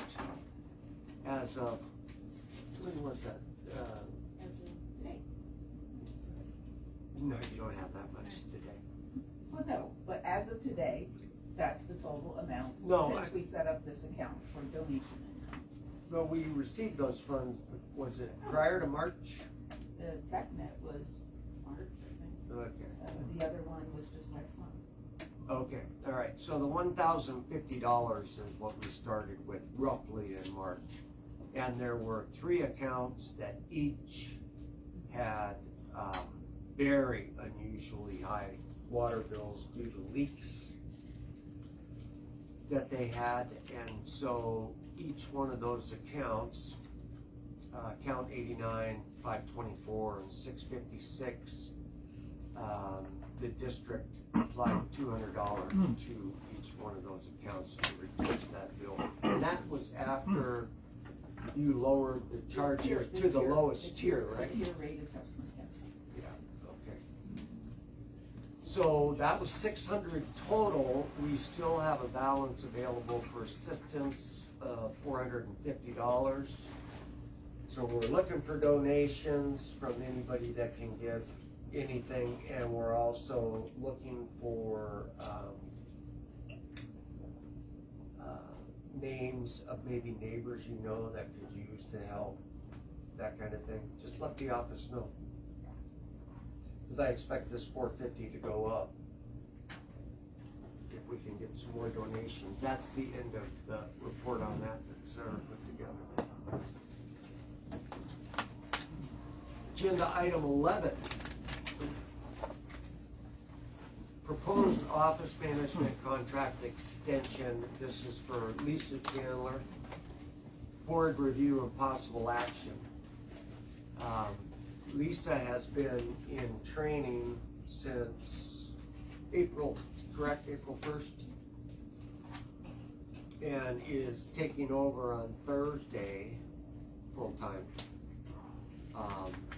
as of, when was that? As of today. No, you don't have that much today. Well, no, but as of today, that's the total amount. No, Since we set up this account for donation income. No, we received those funds, was it prior to March? The TechNet was March, I think. Okay. The other one was just next month. Okay, all right, so the $1,050 is what we started with roughly in March. And there were 3 accounts that each had very unusually high water bills due to leaks that they had. And so each one of those accounts, account 89, 524, and 656, the district applied $200 to each one of those accounts to reduce that bill. And that was after you lowered the charges to the lowest tier, right? The tier rated customer, yes. Yeah, okay. So that was 600 total. We still have a balance available for assistance of $450. So we're looking for donations from anybody that can give anything, and we're also looking for names of maybe neighbors you know that could use to help, that kind of thing. Just let the office know, because I expect this $450 to go up if we can get some more donations. That's the end of the report on that Sarah put together. Agenda item 11. Proposed office management contract extension. This is for Lisa Chandler. Board review of possible action. Lisa has been in training since April, correct? April 1st? And is taking over on Thursday full-time.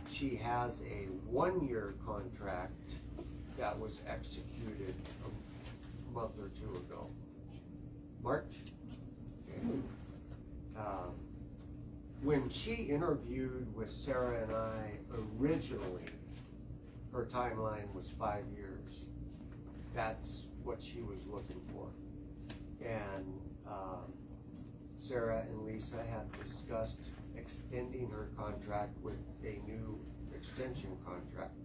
She has a 1-year contract that was executed a month or 2 ago. March? Okay. When she interviewed with Sarah and I originally, her timeline was 5 years. That's what she was looking for. And Sarah and Lisa had discussed extending her contract with a new extension contract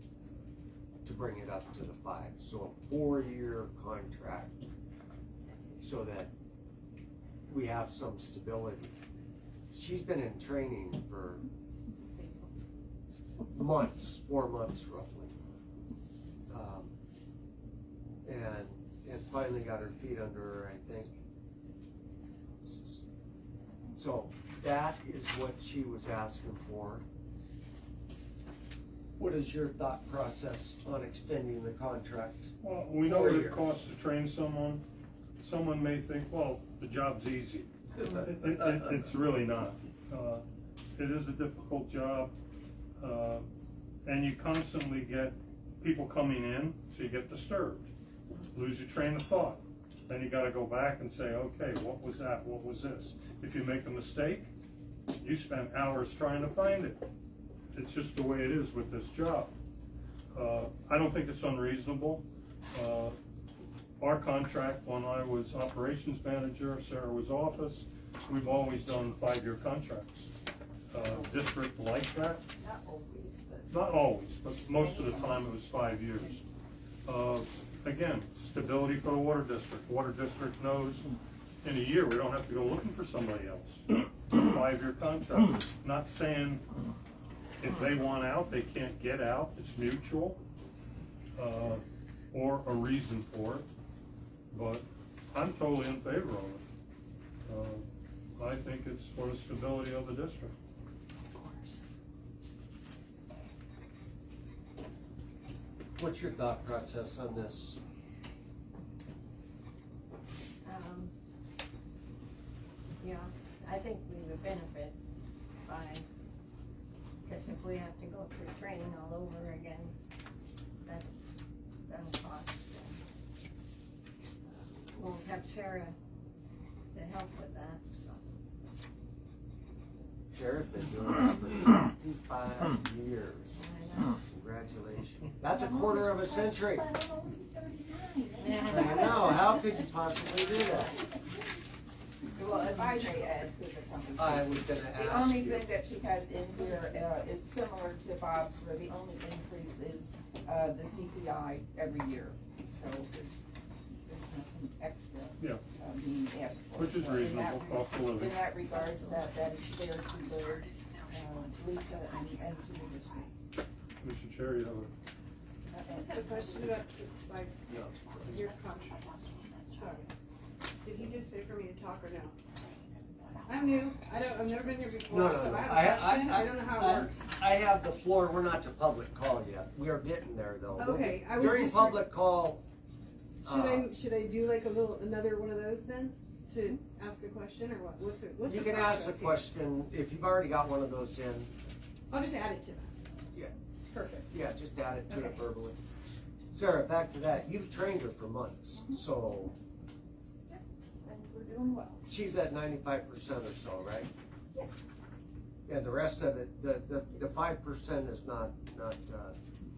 to bring it up to the 5. So a 4-year contract, so that we have some stability. She's been in training for months, 4 months roughly. And finally got her feet under her, I think. So that is what she was asking for. What is your thought process on extending the contract? Well, we know what it costs to train someone. Someone may think, well, the job's easy. It's really not. It is a difficult job, and you constantly get people coming in, so you get disturbed, lose your train of thought. Then you gotta go back and say, okay, what was that, what was this? If you make a mistake, you spend hours trying to find it. It's just the way it is with this job. I don't think it's unreasonable. Our contract, when I was operations manager, Sarah was office, we've always done 5-year contracts. District like that? Not always, but. Not always, but most of the time it was 5 years. Again, stability for the water district. Water district knows in a year we don't have to go looking for somebody else. 5-year contract. Not saying if they want out, they can't get out. It's mutual, or a reason for it. But I'm totally in favor of it. I think it's for the stability of the district. What's your thought process on this? Yeah, I think we would benefit by, because if we have to go through training all over again, that'll cost. We'll have Sarah to help with that, so. Sarah's been doing this for 25 years. I know. Congratulations. That's a quarter of a century. But I'm only 39. I know, how could you possibly do that? Well, if I may add to the conversation. I was gonna The ask only you. thing that she has in here is similar to Bob's, where the only increase is the CPI every year. So there's nothing extra Yeah. being asked for. Which is So in reasonable, that cost of living. In that regards, that is fair to the Lisa and to the district. Mr. Chair, you have I just had a question about, like, No. your contract. Sorry. Did he just say for me to talk or no? I'm new, I've never been here before, No, so no, I no. have a question, I don't know how it works. I have the floor, we're not to public call yet. We are getting there though. Okay, I was During just- public call, Should I do like another one of those then, to ask a question, or what, what's the you can ask the process here? question, if you've already got one of those in, I'll just add it to that. Yeah. Perfect. yeah, just add it to it Okay. verbally. Sarah, back to that, you've trained her for months, so And we're doing well. she's at 95% or so, right? Yeah. And the rest of it, the 5% is not,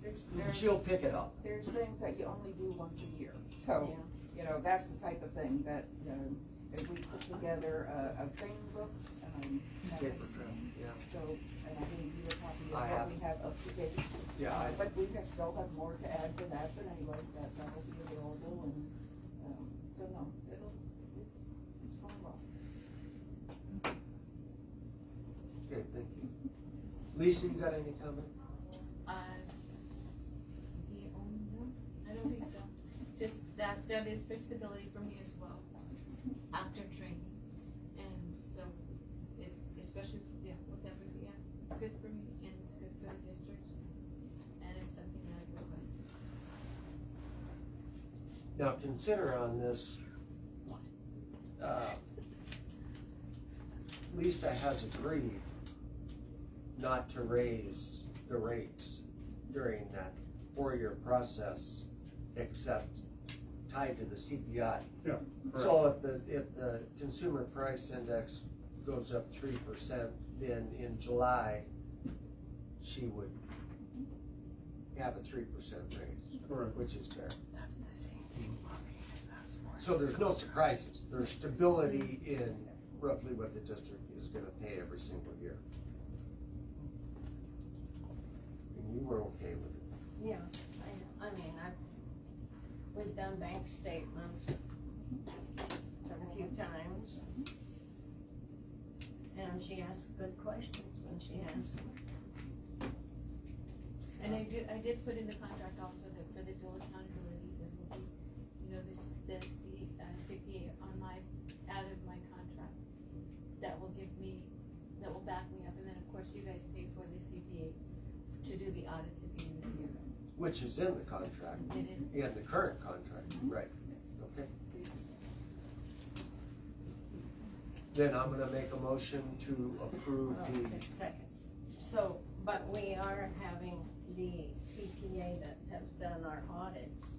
There's she'll pick it up. there's things that you only do once a year. So, you know, that's the type of thing that, if we put together a training book, that Paper is, trail, yeah. so, and I gave you a copy of I what have. we have up to date. Yeah, But we still have more to add to that, but anyway, that will be available, and, so no, it's going well. Okay, thank you. Lisa, you got any comment? No, I don't think so. Just that is for stability for me as well, after training. And so it's especially, whatever, it's good for me and it's good for the district. And it's something that I've requested. Now, consider on this, Lisa has agreed not to raise the rates during that 4-year process, except tied to the CPI. Yeah. So if the consumer price index goes up 3%, then in July, she would have a 3% raise. Correct. Which is fair. So there's no surprises. There's stability in roughly what the district is gonna pay every single year. And you were okay with it? Yeah, I mean, we've done bank statements a few times. And she asks good questions when she asks them. And I did put in the contract also that for the dual accountability, there will be, you know, CPA on out of my contract. That will back me up, and then of course you guys pay for the CPA to do the audits at the end of the year. Which is in the contract. It is. In the current contract, right, okay. Then I'm gonna make a motion to approve Oh, just a second. So, but we are having the CPA that has done our audits.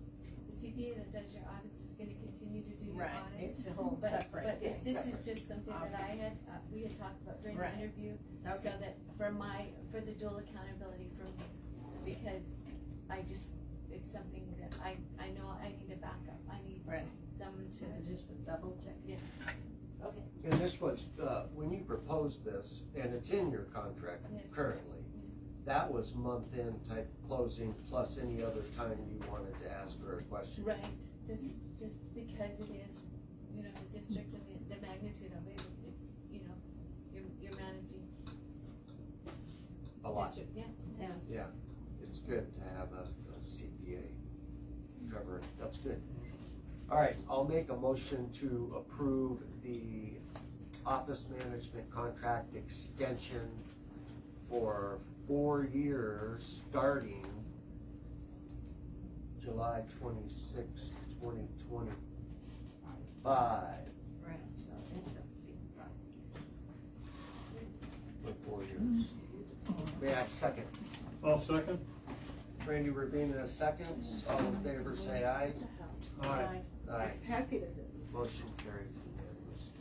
The CPA that does your audits is gonna continue to do your Right, audits. it's a whole But separate if thing. this is just something that we had talked about during the Right. interview, so Okay. that for the dual accountability for me, because it's something that I know I need a backup, I need Right. someone to. Just a double check. Yeah. Okay. And this was, when you proposed this, and it's in your contract Yes. currently, that was month-end type closing plus any other time you wanted to ask her a question. Right, just because it is, you know, the district and the magnitude of it, it's, you know, you're managing. A lot. District, yeah. Yeah. Yeah, it's good to have a CPA cover it, that's good. All right, I'll make a motion to approve the office management contract extension for 4 years, starting July 26, 2025, Right, so it's a for 4 years. May I have a second? I'll second. Randy Rabina seconds, all in favor say aye. Aye. Aye. Happy to do this. Motion carried unanimously.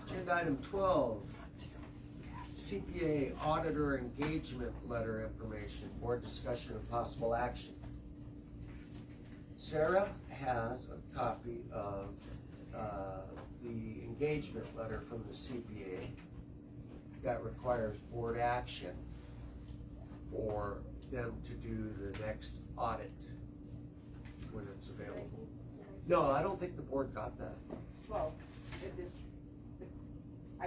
Agenda item 12, CPA auditor engagement letter information, board discussion of possible action. Sarah has a copy of the engagement letter from the CPA that requires board action for them to do the next audit when it's available. No, I don't think the board got that. Well, it is, I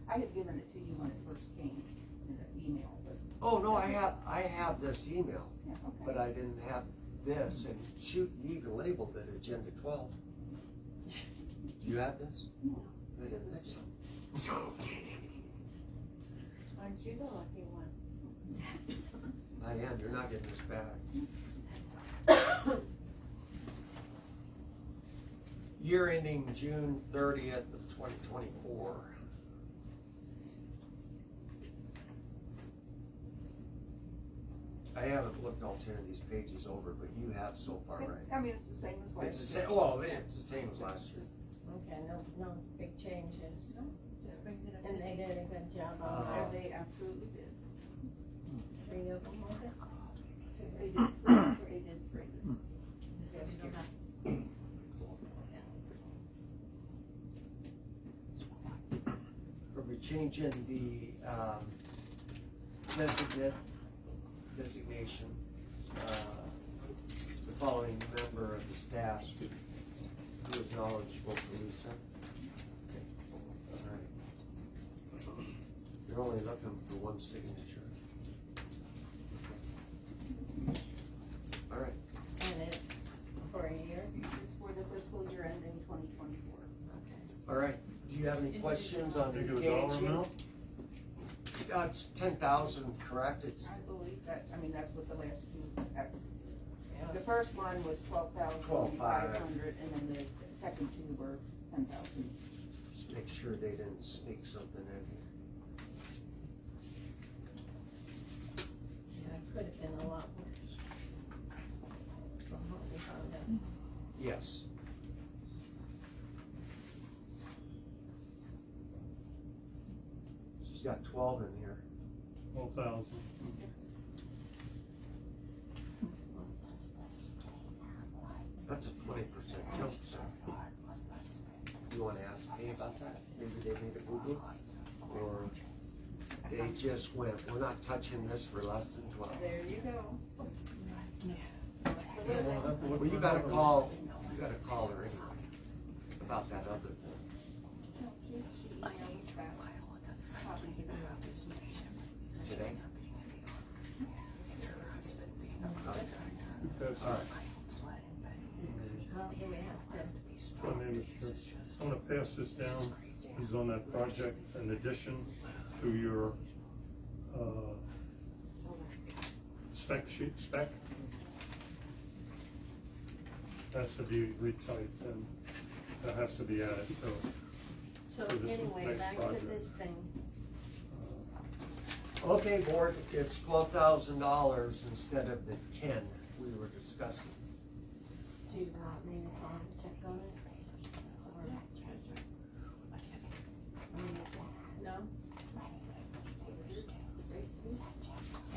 had given it to you when it first came in an email, but. Oh, no, I have this email, Yeah, okay. but I didn't have this, and shoot, you even labeled it Agenda 12. Do you have this? I didn't think so. Aren't you the lucky one? I am, you're not getting this back. Year ending June 30th of 2024. I haven't looked all 10 of these pages over, but you have so far, right? I mean, it's the same as last year. It's the same, well, it's the same as last year. Okay, no big changes. Just brings it up. And they did a good job on Uh, that. They absolutely did. 3 of them, was it? They did three, they did three this So we don't year. have- Are we changing the designation, the following member of the staff who is knowledgeable to Lisa? Okay. All right. You're only looking for one signature. All right. And it's for a year? It's for the fiscal year ending 2024. Okay. All right. Do you have any questions on Think of a dollar engaging? amount? It's 10,000, correct? It's I believe that, I mean, that's what the last two, Yeah. the first one was 12,500, and then the second two were 10,000. just make sure they didn't sneak something in here. Yeah, it could have been a lot worse. From what we found out. Yes. She's got 12 in here. 12,000. That's a 20% jump, sir. You wanna ask me about that? Maybe they made a boo-boo? Or they just went, we're not touching this for less than 12. There you go. Well, you gotta call her anyway about that other thing. Today? Because, All right. Well, do we have to? my name is Chris. I'm gonna pass this down. He's on that project in addition to your, spec sheet, has to be retyped and that has to be added to. So For this anyway, next back to project. this thing. Okay, board, it's $12,000 instead of the 10 we were discussing. Do you want me to call and check on it? Or- No?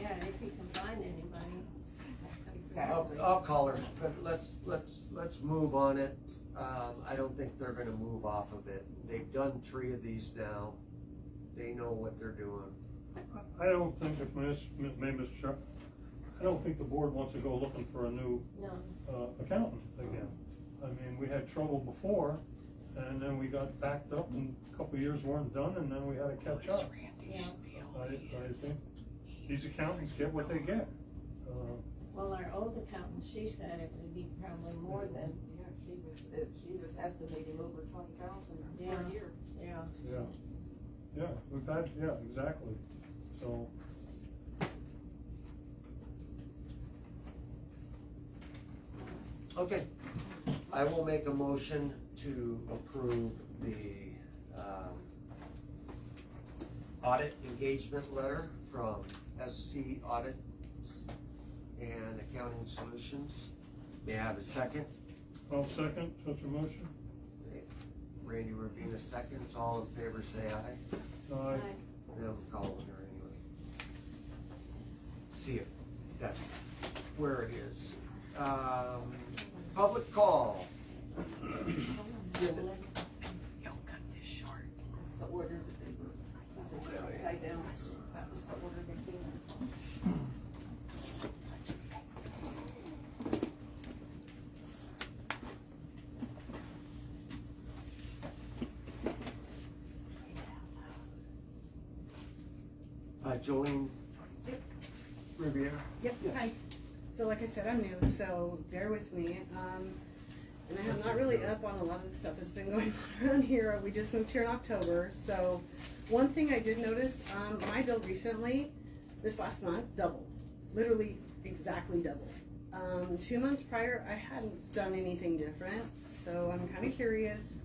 Yeah, if you can find anybody. Exactly. I'll call her, but let's move on it. I don't think they're gonna move off of it. They've done 3 of these now. They know what they're doing. I don't think, if Mr. Chair, I don't think the board wants to go looking for a new No. accountant again. I mean, we had trouble before, and then we got backed up, and a couple of years weren't done, and then we had to catch up. Yeah. I think these accountants get what they get. Well, our old accountant, she said it would be probably more than, Yeah, she was estimating over 20,000 per Yeah. year. yeah. Yeah, we've had, yeah, exactly, so. Okay, I will make a motion to approve the audit engagement letter from SC Audits and Accounting Solutions. May I have a second? I'll second such a motion. Randy Rubina seconds. All in favor say aye. Aye. And I'm calling her anyway. See if that's where it is. Public call. That's the order that they were, because they were upside down. That was the order they came in. Jolene Riviera. Yep, hi. So like I said, I'm new, so bear with me. And I'm not really up on a lot of the stuff that's been going on around here. We just moved here in October, so one thing I did notice, my bill recently, this last month, doubled. Literally exactly doubled. 2 months prior, I hadn't done anything different, so I'm kinda curious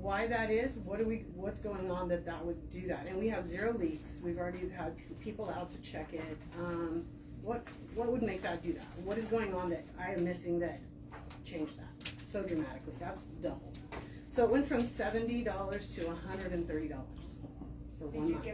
why that is. What's going on that would do that? And we have 0 leaks. We've already had people out to check it. What would make that do that? What is going on that I am missing that changed that so dramatically? That's double. So it went from $70 to $130 for 1 month.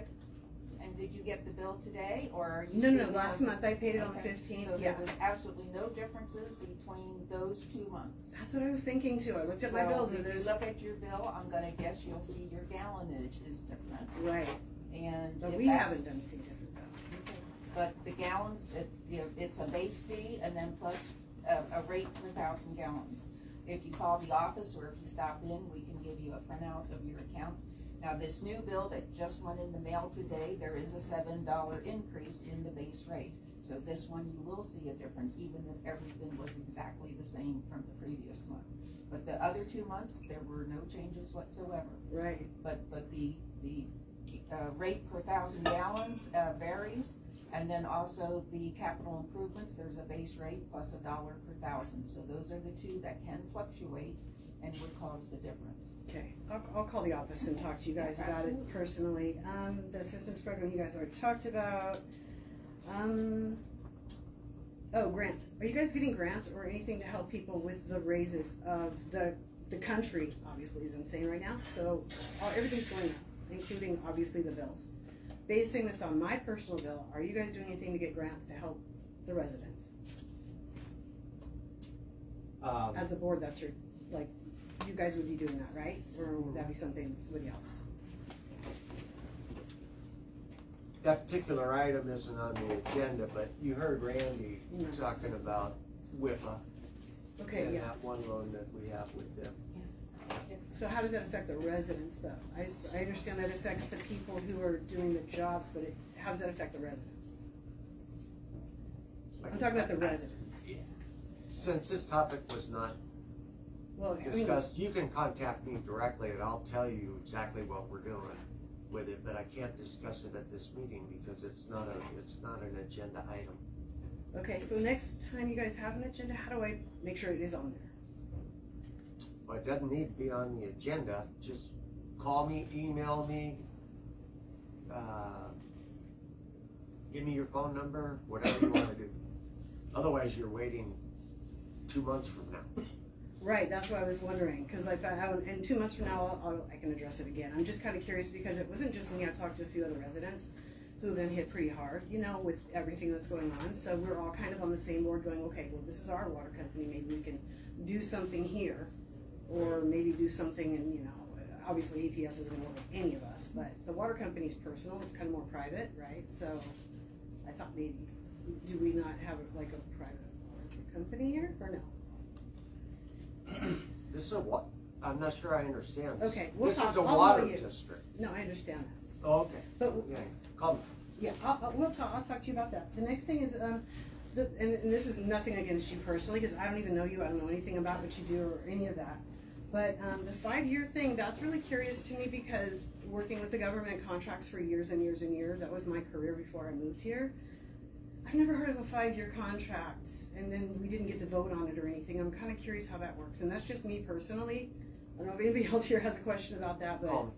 Did you get the bill today, or are you? No, still last on- month I paid it on the Okay, 15th, So yeah. there was absolutely no differences between those 2 months. That's what I was thinking too. I looked at my bills and So if there's, you look at your bill, I'm gonna guess you'll see your gallonage is different. right, And but if we that's- haven't done anything different though. But the gallons, it's a base fee and then plus a rate per 1,000 gallons. If you call the office or if you stop in, we can give you a printout of your account. Now, this new bill that just went in the mail today, there is a $7 increase in the base rate. So this one, you will see a difference, even if everything was exactly the same from the previous month. But the other 2 months, there were no changes whatsoever. Right. But the rate per 1,000 gallons varies. And then also the capital improvements, there's a base rate plus $1 per 1,000. So those are the 2 that can fluctuate and would cause the difference. Okay, I'll call the office and talk to you guys about it personally. The assistance program you guys already talked about. Oh, grants. Are you guys getting grants or anything to help people with the raises of the country? Obviously is insane right now, so everything's going up, including obviously the bills. Basing this on my personal bill, are you guys doing anything to get grants to help the residents? As a board, that's your, like, you guys would be doing that, right? Or would that be something, somebody else? That particular item isn't on the agenda, but you heard Randy Yes. talking about WIPA. Okay, And yeah. that one loan that we have with them. So how does that affect the residents, though? I understand that affects the people who are doing the jobs, but how does that affect the residents? I'm talking about the residents. Since this topic was not Well, I mean, discussed, you can contact me directly and I'll tell you exactly what we're doing with it, but I can't discuss it at this meeting because it's not an agenda item. okay, so next time you guys have an agenda, how do I make sure it is on there? But it doesn't need to be on the agenda, just call me, email me, give me your phone number, whatever you wanna do. Otherwise, you're waiting 2 months from now. Right, that's what I was wondering, because in 2 months from now, I can address it again. I'm just kind of curious because it wasn't just me, I talked to a few other residents who have been hit pretty hard, you know, with everything that's going on. So we're all kind of on the same board going, okay, well, this is our water company, maybe we can do something here. Or maybe do something and, you know, obviously APS isn't gonna work with any of us, but the water company's personal, it's kind of more private, right? So I thought maybe, do we not have like a private water company here, or no? This is a what? I'm not sure I understand. Okay, we'll This talk. is a I'll water call you. district. No, I understand that. Oh, okay. But, Yeah, call me. yeah, we'll talk, I'll talk to you about that. The next thing is, and this is nothing against you personally, because I don't even know you, I don't know anything about what you do or any of that. But the 5-year thing, that's really curious to me because working with the government contracts for years and years and years, that was my career before I moved here. I've never heard of a 5-year contract and then we didn't get to vote on it or anything. I'm kind of curious how that works. And that's just me personally. I don't know if anybody else here has a question about that, but Call me.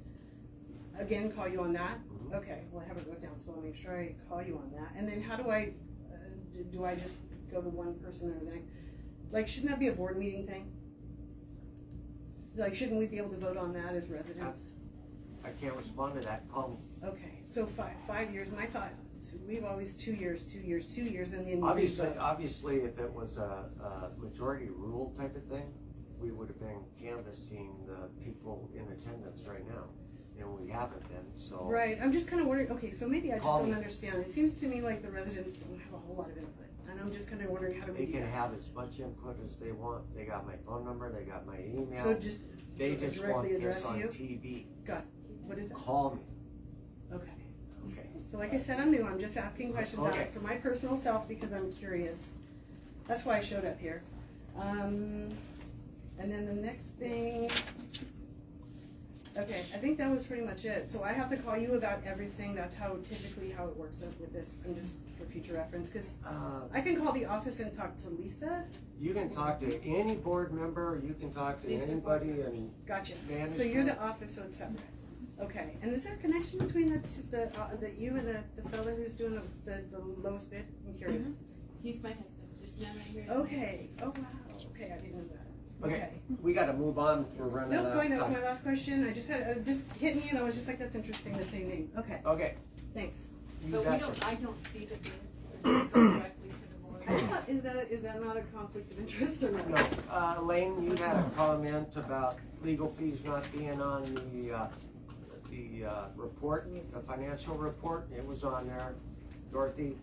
again, call you on that? Mhm. Okay, well, I have it wrote down, so I'll make sure I call you on that. And then how do I just go to one person or the next? Like, shouldn't that be a board meeting thing? Like, shouldn't we be able to vote on that as residents? I can't respond to that, call me. Okay, so 5 years, my thought, we've always 2 years, 2 years, 2 years, and then we vote. Obviously, if it was a majority rule type of thing, we would have been canvassing the people in attendance right now, and we haven't been, so. Right, I'm just kind of wondering, okay, so maybe I just Call don't me. understand. It seems to me like the residents don't have a whole lot of input, and I'm just kind of wondering how do we They do can that? have as much input as they want, they got my phone number, they got my email. So just They just want directly this address on you? TV. What is it? Call me, Okay. okay? So like I said, I'm new, I'm just asking questions out Okay. for my personal self because I'm curious. That's why I showed up here. And then the next thing, okay, I think that was pretty much it. So I have to call you about everything, that's how typically how it works with this, I'm just for future reference, because I can call the office and talk to Lisa. You can talk to any board member, you can talk to Lisa, anybody board and Gotcha. So management. you're the office, so it's separate. Okay, and is there a connection between the you and the fellow who's doing the lowest bid? I'm curious. He's my husband. This man right here is my Okay, oh wow, okay, I didn't know that. Okay, we gotta move on, we're running out No, of fine, that was my time. last question. I just had, just hit me and I was just like, that's interesting, the same name. Okay, Okay, thanks. you But gotcha. I don't see the bids. It just goes directly to the board. I thought, is that not a conflict of interest or not? No, Elaine, you had a comment about legal fees not being on the report, the financial report, it was on there. Dorothy,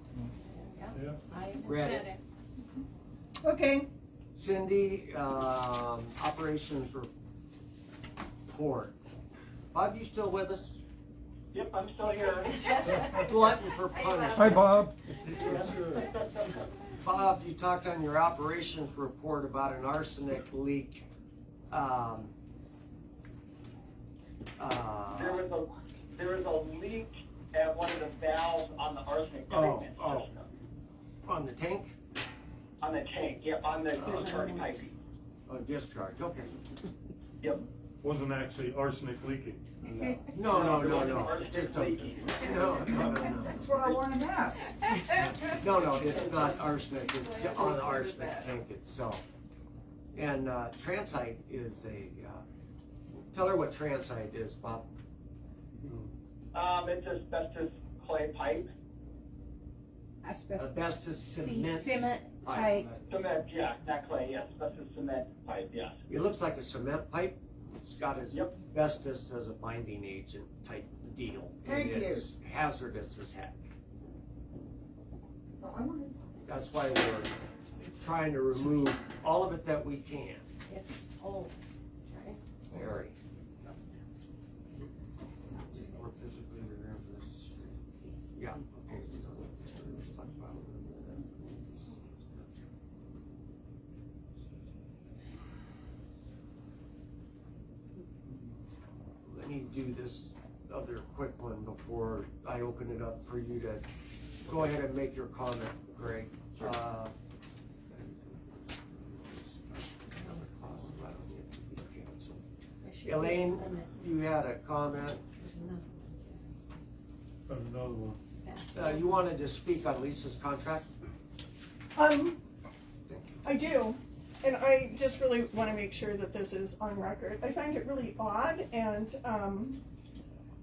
Yeah. I even Read said it. it. Okay. Cindy, operations report. Bob, you still with us? Yep, I'm still here. Glutton for punishment. Hi, Bob. Bob, you talked on your operations report about an arsenic leak. There was a leak at one of the valves on the arsenic treatment system. On the tank? On the tank, yep, on the discharge piping. Oh, discharge, okay. Yep. Wasn't actually arsenic leaking. No. Arsenic It's a- leaking. No. That's what I want to know. No, it's not arsenic, it's on the arsenic tank itself. And transite is tell her what transite is, Bob. It's asbestos clay pipe. Asbestos cement. Pipe. Cement, yeah, not clay, yes, asbestos cement pipe, yes. It looks like a cement pipe. It's got asbestos as a binding agent type deal. Thank And you. it's hazardous as heck. That's all I wanted. That's why we're trying to remove all of it that we can. It's old, right? Very. Yeah. Okay. Let's talk about it. Let me do this other quick one before I open it up for you to go ahead and make your comment, Greg. Elaine, you had a comment. Another one. You wanted to speak on Lisa's contract? I do, and I just really want to make sure that this is on record. I find it really odd and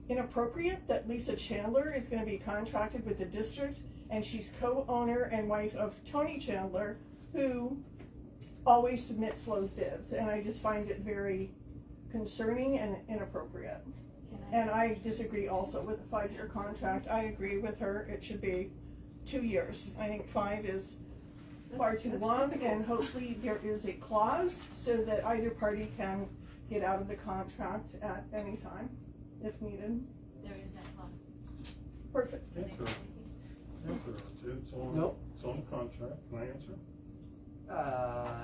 inappropriate that Lisa Chandler is going to be contracted with the district, and she's co-owner and wife of Tony Chandler, who always submits low bids, and I just find it very concerning and inappropriate. And I disagree also with the 5-year contract. I agree with her, it should be 2 years. I think 5 is far too long, and hopefully there is a clause so that either party can get out of the contract at any time, if needed. There is that clause. Perfect. Answer. It's on, Nope. it's on the contract. Can I answer?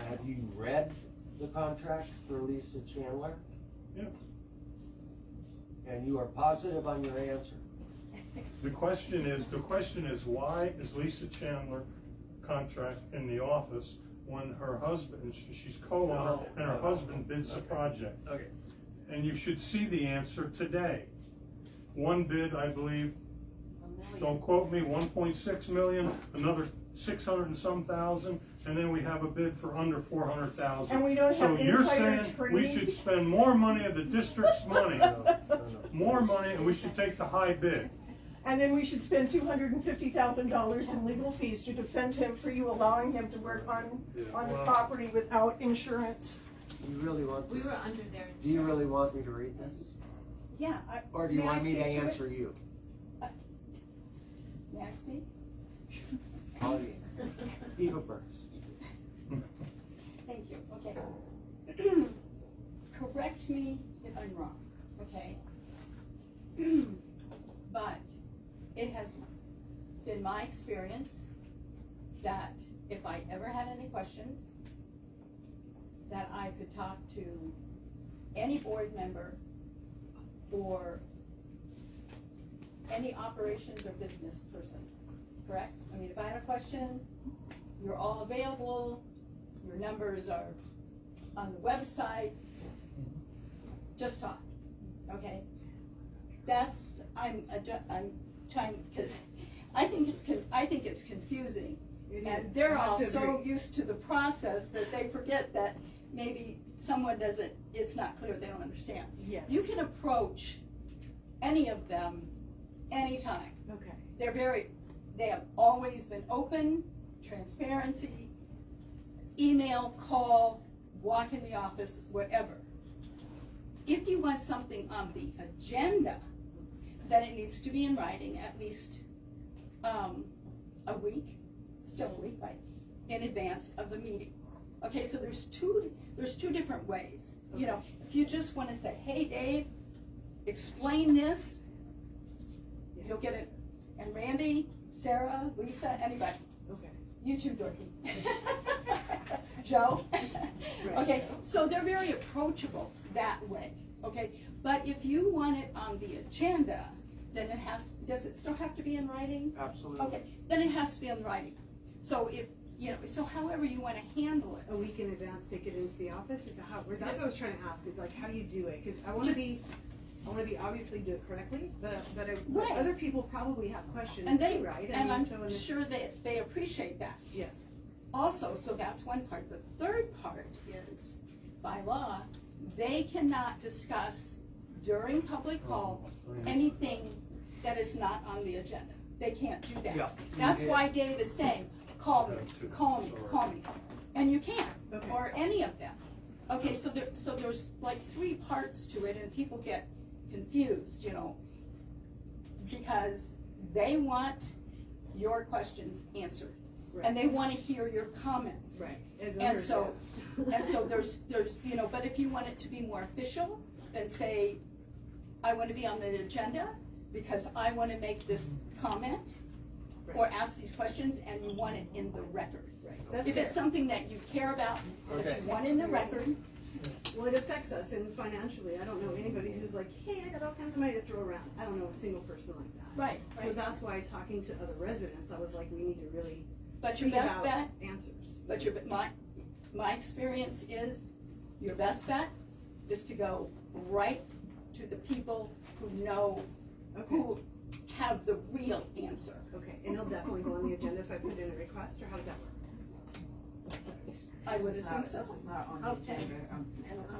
Have you read the contract for Lisa Chandler? Yeah. And you are positive on your answer? The question is, why is Lisa Chandler contract in the office when her husband, she's co-owner, and her husband bids the project? Okay. And you should see the answer today. One bid, I believe, don't quote me, 1.6 million, another 600 and some thousand, and then we have a bid for under 400,000. And we don't have So you're insider saying trading? we should spend more money of the district's money, more money, and we should take the high bid. And then we should spend $250,000 in legal fees to defend him for you allowing him to work on the property without insurance. You really want We this? were under their insurance. Do you really want me to read this? Yeah. Or do you May I want me to speak to it? answer you? May I speak? I'll Eva first. Thank you, okay. Correct me if I'm wrong, okay? But it has been my experience that if I ever had any questions, that I could talk to any board member or any operations or business person, correct? I mean, if I had a question, you're all available, your numbers are on the website, just talk, okay? That's, I'm trying, because I think it's confusing. And they're all so used to the process that they forget that maybe someone doesn't, it's not clear, they don't understand. Yes. You can approach any of them anytime. Okay. They have always been open, transparency, email, call, walk in the office, whatever. If you want something on the agenda, then it needs to be in writing at least a week, still a week, right, in advance of the meeting. Okay, so there's two different ways. You know, if you just want to say, hey, Dave, explain this, you'll get it. And Randy, Sarah, Lisa, anybody. Okay. You too, Dorothy. Joe. Okay, so they're very approachable that way, okay? But if you want it on the agenda, then it does it still have to be in writing? Absolutely. Okay, then it has to be in writing. So if, so however you want to handle it. A week in advance, take it into the office, is that how, that's what I was trying to ask, is like, how do you do it? Because I want to be, obviously do it correctly, but Right. other people probably have questions And they, too, right? and I'm so sure they appreciate that. Yes. Also, so that's one part. The third part is, by law, they cannot discuss during public call anything that is not on the agenda. They can't do that. Yeah. That's why Dave is saying, call me. And you can't, or any of them. Okay, so there's like 3 parts to it, and people get confused, because they want your questions answered. Right. And they want to hear your comments. Right. And so there's, but if you want it to be more official, then say, I want to be on the agenda because I want to make this comment or ask these questions, and you want it in the record. Right. That's If fair. it's something that you care about, that you want in the record, Well, it affects us, and financially, I don't know anybody who's like, hey, I got all kinds of money to throw around. I don't know a single person like that. Right, So right. that's why talking to other residents, I was like, we need to really But your see best about bet, answers. but my experience is, your best bet is to go right to the people who know, who have the real answer. Okay, and it'll definitely go on the agenda if I put in a request, or how does that work? I would This is assume not- so. This is not on the Okay. agenda.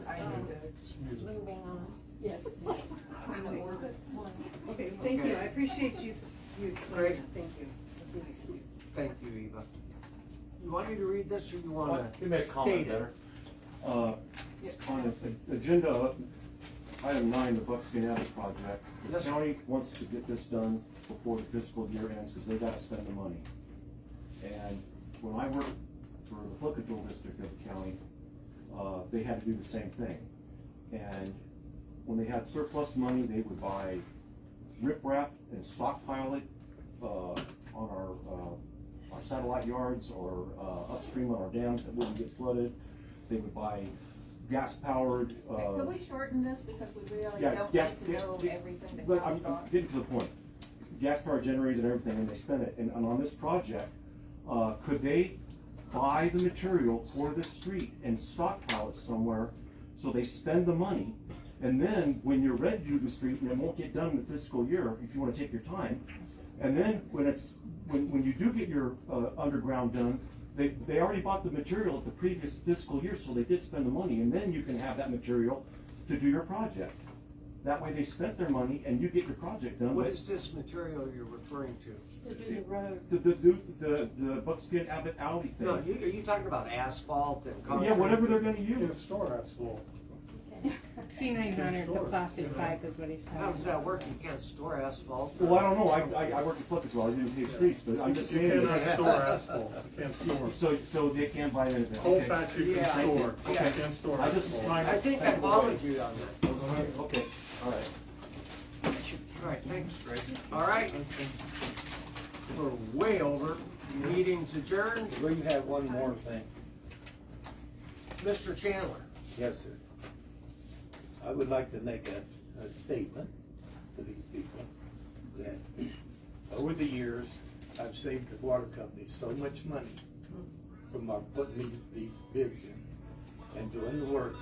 I need to. Moving on. Yes. Okay, thank you, I appreciate you explaining that, thank you. That's nice of you. Thank you, Eva. You want me to read this, or you want to You make a comment state it? better. On the agenda, item 9, the Buckskin Avenue project, the Yes, sir. county wants to get this done before the fiscal year ends because they gotta spend the money. And when I worked for the flood control district of the county, they had to do the same thing. And when they had surplus money, they would buy riprap and stockpile it on our satellite yards or upstream on our dams that wouldn't get flooded. They would buy gas-powered. Could we shorten this because we really Yeah, don't gas- need to know everything that But comes I'm on? getting to the point. Gas-powered generators and everything, and they spend it. And on this project, could they buy the material for the street and stockpile it somewhere so they spend the money? And then when you're ready to do the street, and it won't get done in the fiscal year if you want to take your time. And then when you do get your underground done, they already bought the material at the previous fiscal year, so they did spend the money, and then you can have that material to do your project. That way they spent their money and you get your project done. What but- is this material you're referring to? To do the road. The Buckskin Abbott Alley thing. No, are you talking about asphalt and concrete? Yeah, whatever they're gonna use. Store asphalt. C900, the plastic pipe is what he's talking How about. does that work? You can't store asphalt? Well, I don't know, I work at flood control, I didn't see streets, but I'm just You saying. cannot store asphalt, you can't store. So they can't buy anything. Coal Okay. patch you can Yeah, store, you okay. can't store I just- asphalt. I think I followed you on that. Okay, all right. All right, thanks, Greg. All right. We're way over. Meeting's adjourned. We have one more thing. Mr. Chandler. Yes, sir. I would like to make a statement to these people that over the years, I've saved the water company so much money from our putting these bids in and doing the work.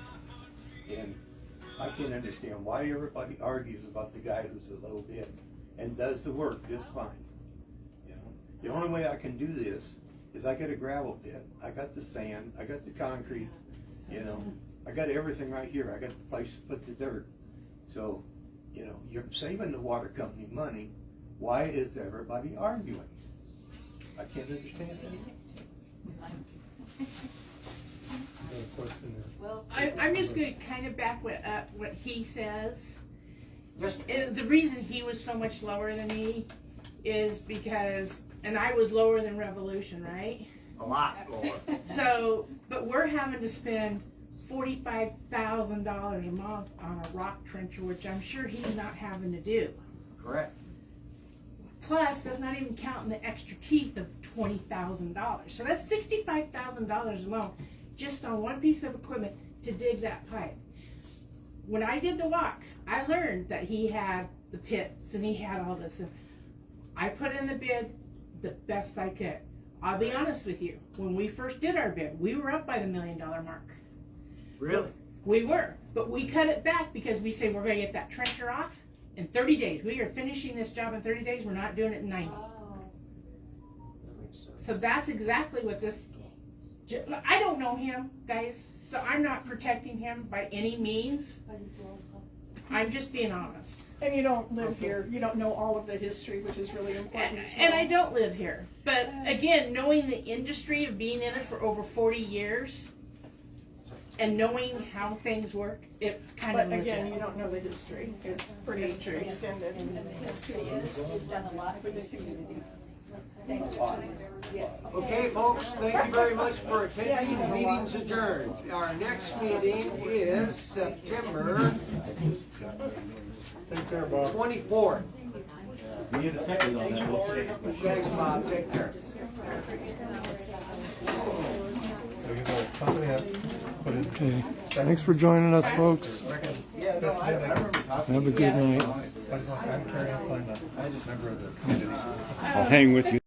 And I can't understand why everybody argues about the guy who's a low bid and does the work just fine. You know, the only way I can do this is I got a gravel pit, I got the sand, I got the concrete, you know, I got everything right here. I got the place to put the dirt. So, you know, you're saving the water company money. Why is everybody arguing? I can't understand that. Well, I'm just gonna kind of back what he says. Yes. The reason he was so much lower than me is because, and I was lower than Revolution, right? A lot lower. So, but we're having to spend $45,000 a month on a rock trencher, which I'm sure he's not having to do. Correct. Plus, that's not even counting the extra teeth of $20,000. So that's $65,000 alone just on one piece of equipment to dig that pipe. When I did the walk, I learned that he had the pits and he had all this. I put in the bid the best I could. I'll be honest with you. When we first did our bid, we were up by the $1 million mark. Really? We were, but we cut it back because we say we're going to get that trencher off in 30 days. We are finishing this job in 30 days. We're not doing it in 90. That makes sense. So that's exactly what this. I don't know him, guys, so I'm not protecting him by any means. I'm just being honest. And you don't live here, you don't know all of the history, which is really important as well. And I don't live here. But again, knowing the industry of being in it for over 40 years and knowing how things work, it's kind of But legit. again, you don't know the history, it's pretty extended. And the history is, you've done a lot for the community. Thank you. Yes. Okay, folks, thank you very much for attending. The meeting's adjourned. Our next meeting is September Take care, Bob. 24th. We need a second on that, we'll change. Thanks, Bob. Take care. Okay, thanks for joining us, folks. Have a good night. I'll hang with you.